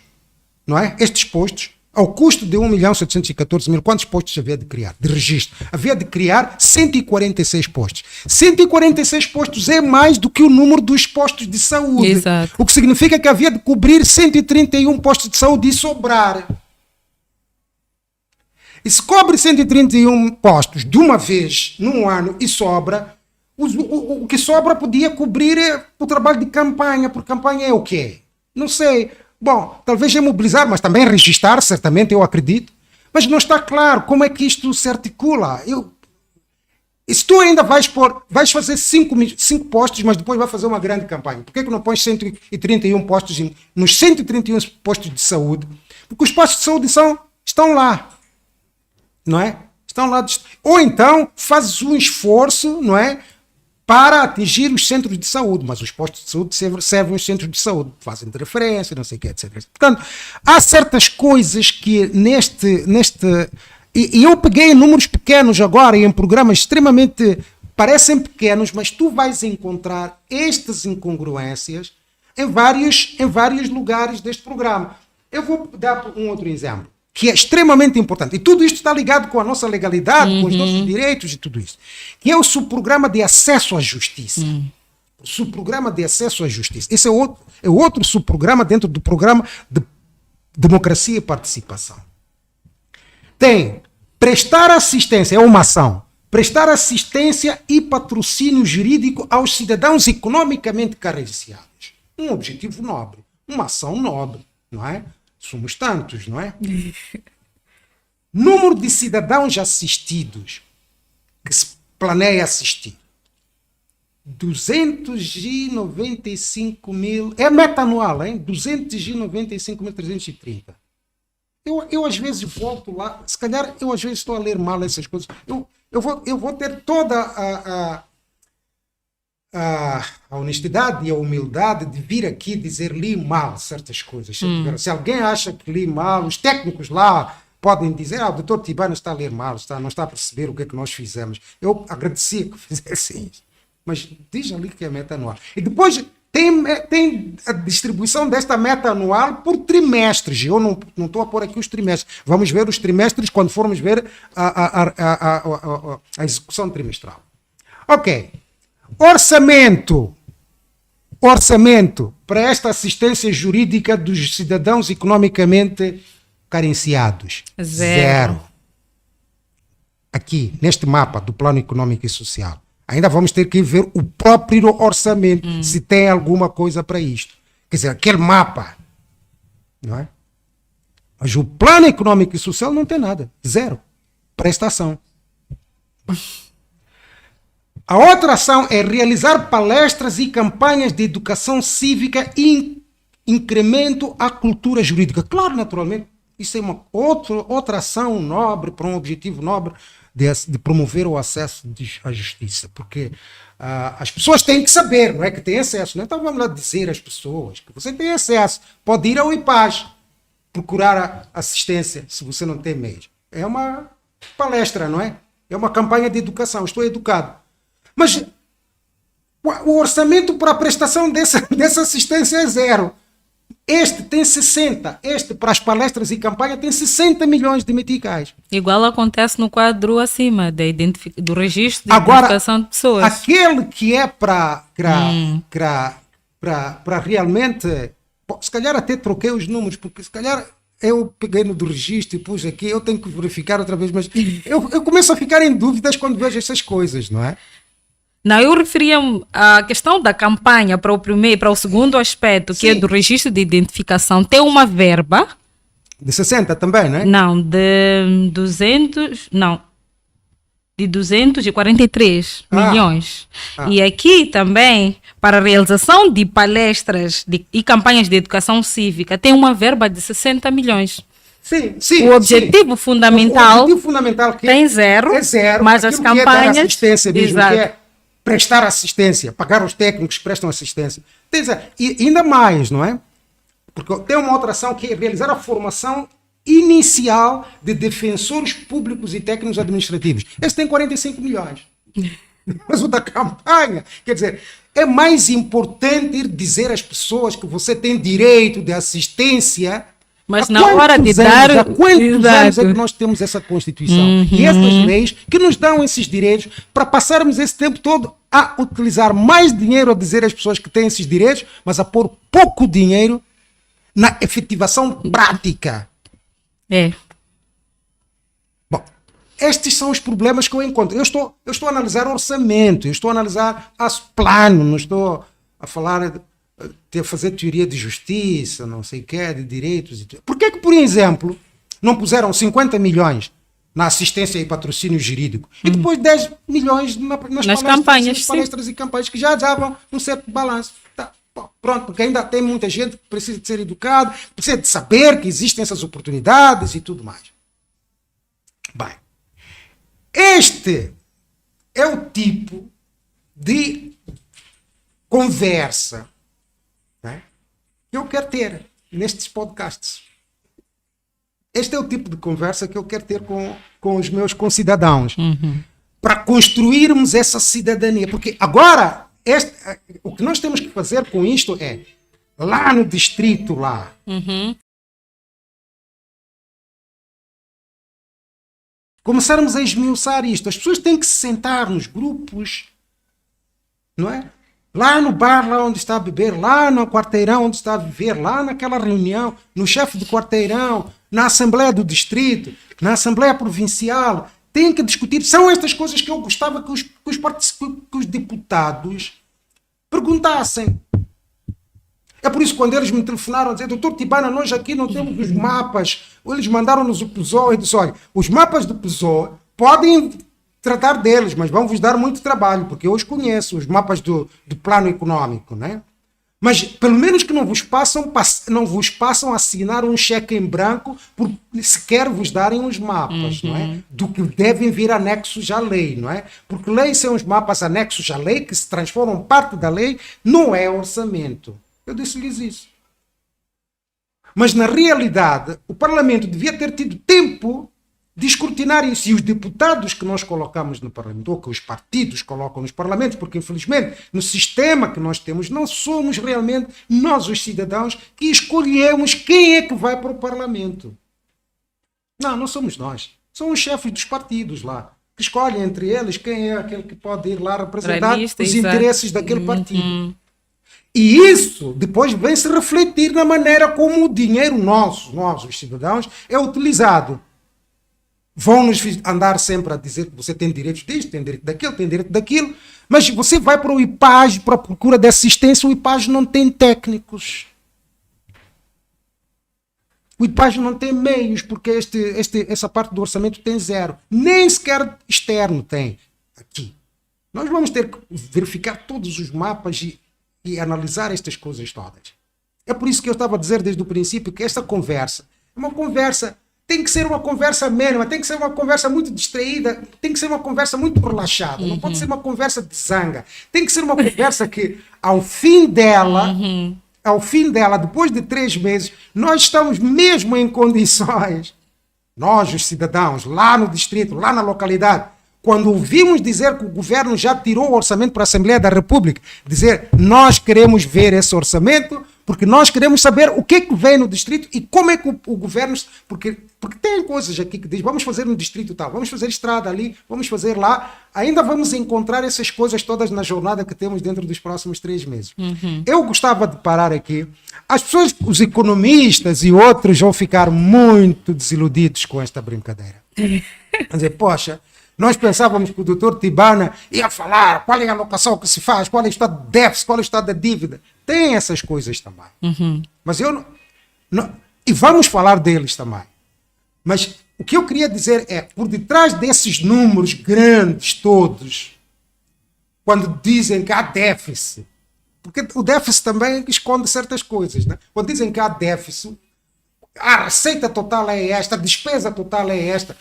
não é? Estes postos, ao custo de 1.714.000, quantos postos havia de criar? De registro. Havia de criar 146 postos. 146 postos é mais do que o número dos postos de saúde. Exato. O que significa que havia de cobrir 131 postos de saúde e sobrar. E se cobre 131 postos de uma vez, num ano, e sobra, o que sobra podia cobrir o trabalho de campanha. Por campanha é o quê? Não sei. Bom, talvez é mobilizar, mas também registar, certamente, eu acredito. Mas não está claro como é que isto se articula. Se tu ainda vais fazer 5 postos, mas depois vai fazer uma grande campanha, por que não pões 131 postos nos 131 postos de saúde? Porque os postos de saúde estão lá, não é? Estão lá. Ou então fazes um esforço, não é? Para atingir os centros de saúde, mas os postos de saúde servem os centros de saúde, fazem de referência, não sei o que, etc. Portanto, há certas coisas que E eu peguei em números pequenos agora, e em programas extremamente, parecem pequenos, mas tu vais encontrar estas incongruências em vários lugares deste programa. Eu vou dar um outro exemplo, que é extremamente importante. E tudo isto está ligado com a nossa legalidade, com os nossos direitos e tudo isso. Que é o subprograma de acesso à justiça. O subprograma de acesso à justiça. Esse é outro subprograma dentro do programa de democracia e participação. Tem prestar assistência, é uma ação. Prestar assistência e patrocínio jurídico aos cidadãos economicamente carenciados. Um objetivo nobre, uma ação nobre, não é? Somos tantos, não é? Número de cidadãos assistidos que se planeia assistir. 295 mil, é meta anual, hein? 295.330. Eu às vezes volto lá, se calhar eu às vezes estou a ler mal essas coisas. Eu vou ter toda a honestidade e a humildade de vir aqui dizer li mal certas coisas. Se alguém acha que li mal, os técnicos lá podem dizer, o doutor Tibano está a ler mal, não está a perceber o que é que nós fizemos. Eu agradecia que fizessem isso. Mas diz ali que é meta anual. E depois tem a distribuição desta meta anual por trimestres. Eu não estou a pôr aqui os trimestres. Vamos ver os trimestres quando formos ver a execução trimestral. Ok. Orçamento para esta assistência jurídica dos cidadãos economicamente carenciados. Zero. Aqui, neste mapa do Plano Econômico e Social. Ainda vamos ter que ver o próprio orçamento, se tem alguma coisa para isto. Quer dizer, aquele mapa. Não é? Mas o Plano Econômico e Social não tem nada. Zero. Prestação. A outra ação é realizar palestras e campanhas de educação cívica e incremento à cultura jurídica. Claro, naturalmente, isso é uma outra ação nobre, para um objetivo nobre de promover o acesso à justiça. Porque as pessoas têm que saber, não é que têm acesso. Não é? Então vamos lá dizer às pessoas que você tem acesso. Pode ir ao IPAS procurar assistência, se você não tem meios. É uma palestra, não é? É uma campanha de educação. Estou educado. Mas o orçamento para a prestação dessa assistência é zero. Este tem 60. Este, para as palestras e campanha, tem 60 milhões de meticais. Igual acontece no quadro acima do registro de identificação de pessoas. Aquele que é para realmente... Se calhar até troquei os números, porque se calhar eu peguei no do registro e pus aqui, eu tenho que verificar outra vez, mas eu começo a ficar em dúvidas quando vejo essas coisas, não é? Não, eu referia a questão da campanha para o segundo aspecto, que é do registro de identificação. Tem uma verba... De 60 também, não é? Não, de 243 milhões. E aqui também, para a realização de palestras e campanhas de educação cívica, tem uma verba de 60 milhões. Sim. O objetivo fundamental, o objetivo fundamental que tem zero, é zero, mas as campanhas... Que é dar assistência mesmo, exato, que é prestar assistência, pagar os técnicos que prestam assistência. E ainda mais, não é? Porque tem uma outra ação que é realizar a formação inicial de defensores públicos e técnicos administrativos. Esse tem 45 milhões. Mas o da campanha, quer dizer, é mais importante ir dizer às pessoas que você tem direito de assistência. Mas na hora de dar... Há quantos anos é que nós temos essa Constituição? E essas leis que nos dão esses direitos para passarmos esse tempo todo a utilizar mais dinheiro a dizer às pessoas que têm esses direitos, mas a pôr pouco dinheiro na efetivação prática. Bom, estes são os problemas que eu encontro. Eu estou a analisar orçamento, eu estou a analisar plano, não estou a falar... de fazer teoria de justiça, não sei o que, de direitos. Por que, por exemplo, não puseram 50 milhões na assistência e patrocínio jurídico e depois 10 milhões nas palestras e campanhas que já davam um certo balanço? Tá, bom, pronto, porque ainda tem muita gente que precisa de ser educado, precisa de saber que existem essas oportunidades e tudo mais. Bem, este é o tipo de conversa que eu quero ter nestes podcasts. Este é o tipo de conversa que eu quero ter com os meus concidadãos. Para construirmos essa cidadania. Porque agora, o que nós temos que fazer com isto é, lá no distrito, lá, começarmos a esmiuçar isto. As pessoas têm que se sentar nos grupos, não é? Lá no bar, lá onde está a beber, lá no quarteirão onde está a viver, lá naquela reunião, no chefe de quarteirão, na Assembleia do Distrito, na Assembleia Provincial. Tem que discutir. São estas coisas que eu gostava que os deputados perguntassem. É por isso que quando eles me telefonaram a dizer, doutor Tibana, nós aqui não temos os mapas. Eles mandaram-nos o PSOE e disse, olha, os mapas do PSOE podem tratar deles, mas vão vos dar muito trabalho, porque eu os conheço, os mapas do plano econômico, né? Mas pelo menos que não vos passam a assinar um cheque em branco por sequer vos darem os mapas, não é? Do que devem vir anexos à lei, não é? Porque leis são os mapas anexos à lei que se transformam parte da lei, não é orçamento. Eu disse-lhes isso. Mas na realidade, o Parlamento devia ter tido tempo de escrutinar isso. E os deputados que nós colocamos no Parlamento, ou que os partidos colocam nos Parlamentos, porque infelizmente no sistema que nós temos, não somos realmente nós os cidadãos que escolhemos quem é que vai para o Parlamento. Não somos nós. São os chefes dos partidos lá, que escolhem entre eles quem é aquele que pode ir lá representar os interesses daquele partido. E isso depois vem se refletir na maneira como o dinheiro nosso, nós os cidadãos, é utilizado. Vão-nos andar sempre a dizer que você tem direitos disto, tem direito daquilo, tem direito daquilo, mas você vai para o IPAG, para a procura de assistência, o IPAG não tem técnicos. O IPAG não tem meios, porque essa parte do orçamento tem zero. Nem sequer externo tem aqui. Nós vamos ter que verificar todos os mapas e analisar estas coisas todas. É por isso que eu estava a dizer desde o princípio que esta conversa é uma conversa. Tem que ser uma conversa mínima, tem que ser uma conversa muito distraída, tem que ser uma conversa muito relaxada, não pode ser uma conversa de zanga. Tem que ser uma conversa que, ao fim dela, depois de 3 meses, nós estamos mesmo em condições, nós, os cidadãos, lá no distrito, lá na localidade, quando ouvimos dizer que o governo já tirou o orçamento para a Assembleia da República, dizer, nós queremos ver esse orçamento, porque nós queremos saber o que é que vem no distrito e como é que o governo... Porque tem coisas aqui que diz, vamos fazer no distrito tal, vamos fazer estrada ali, vamos fazer lá. Ainda vamos encontrar essas coisas todas na jornada que temos dentro dos próximos 3 meses. Eu gostava de parar aqui. As pessoas, os economistas e outros vão ficar muito desiludidos com esta brincadeira. Quer dizer, poxa, nós pensávamos que o doutor Tibana ia falar qual é a alocação que se faz, qual é o estado de déficit, qual é o estado da dívida. Tem essas coisas também. Mas eu não... E vamos falar deles também. Mas o que eu queria dizer é, por detrás desses números grandes todos, quando dizem que há déficit, porque o déficit também esconde certas coisas, né? Quando dizem que há déficit, a receita total é esta, a despesa total é esta.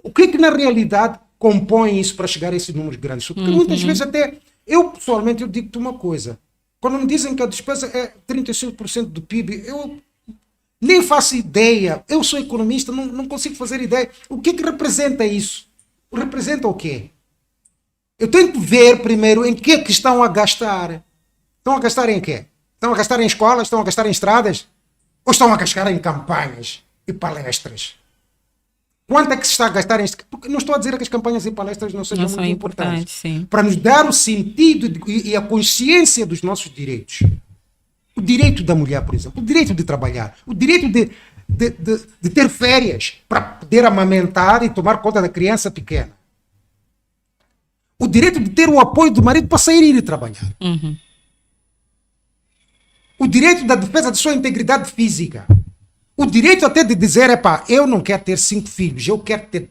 O que é que na realidade compõe isso para chegar a esses números grandes? Porque muitas vezes até, eu pessoalmente, eu digo-te uma coisa, quando me dizem que a despesa é 35% do PIB, eu nem faço ideia, eu sou economista, não consigo fazer ideia. O que é que representa isso? Representa o quê? Eu tenho que ver primeiro em que é que estão a gastar. Estão a gastar em quê? Estão a gastar em escolas? Estão a gastar em estradas? Ou estão a gastar em campanhas e palestras? Quanto é que se está a gastar em... Porque não estou a dizer que as campanhas e palestras não sejam muito importantes. Para nos dar o sentido e a consciência dos nossos direitos. O direito da mulher, por exemplo. O direito de trabalhar. O direito de ter férias para poder amamentar e tomar conta da criança pequena. O direito de ter o apoio do marido para sair e ir trabalhar. O direito da defesa de sua integridade física. O direito até de dizer, eu não quero ter 5 filhos, eu quero ter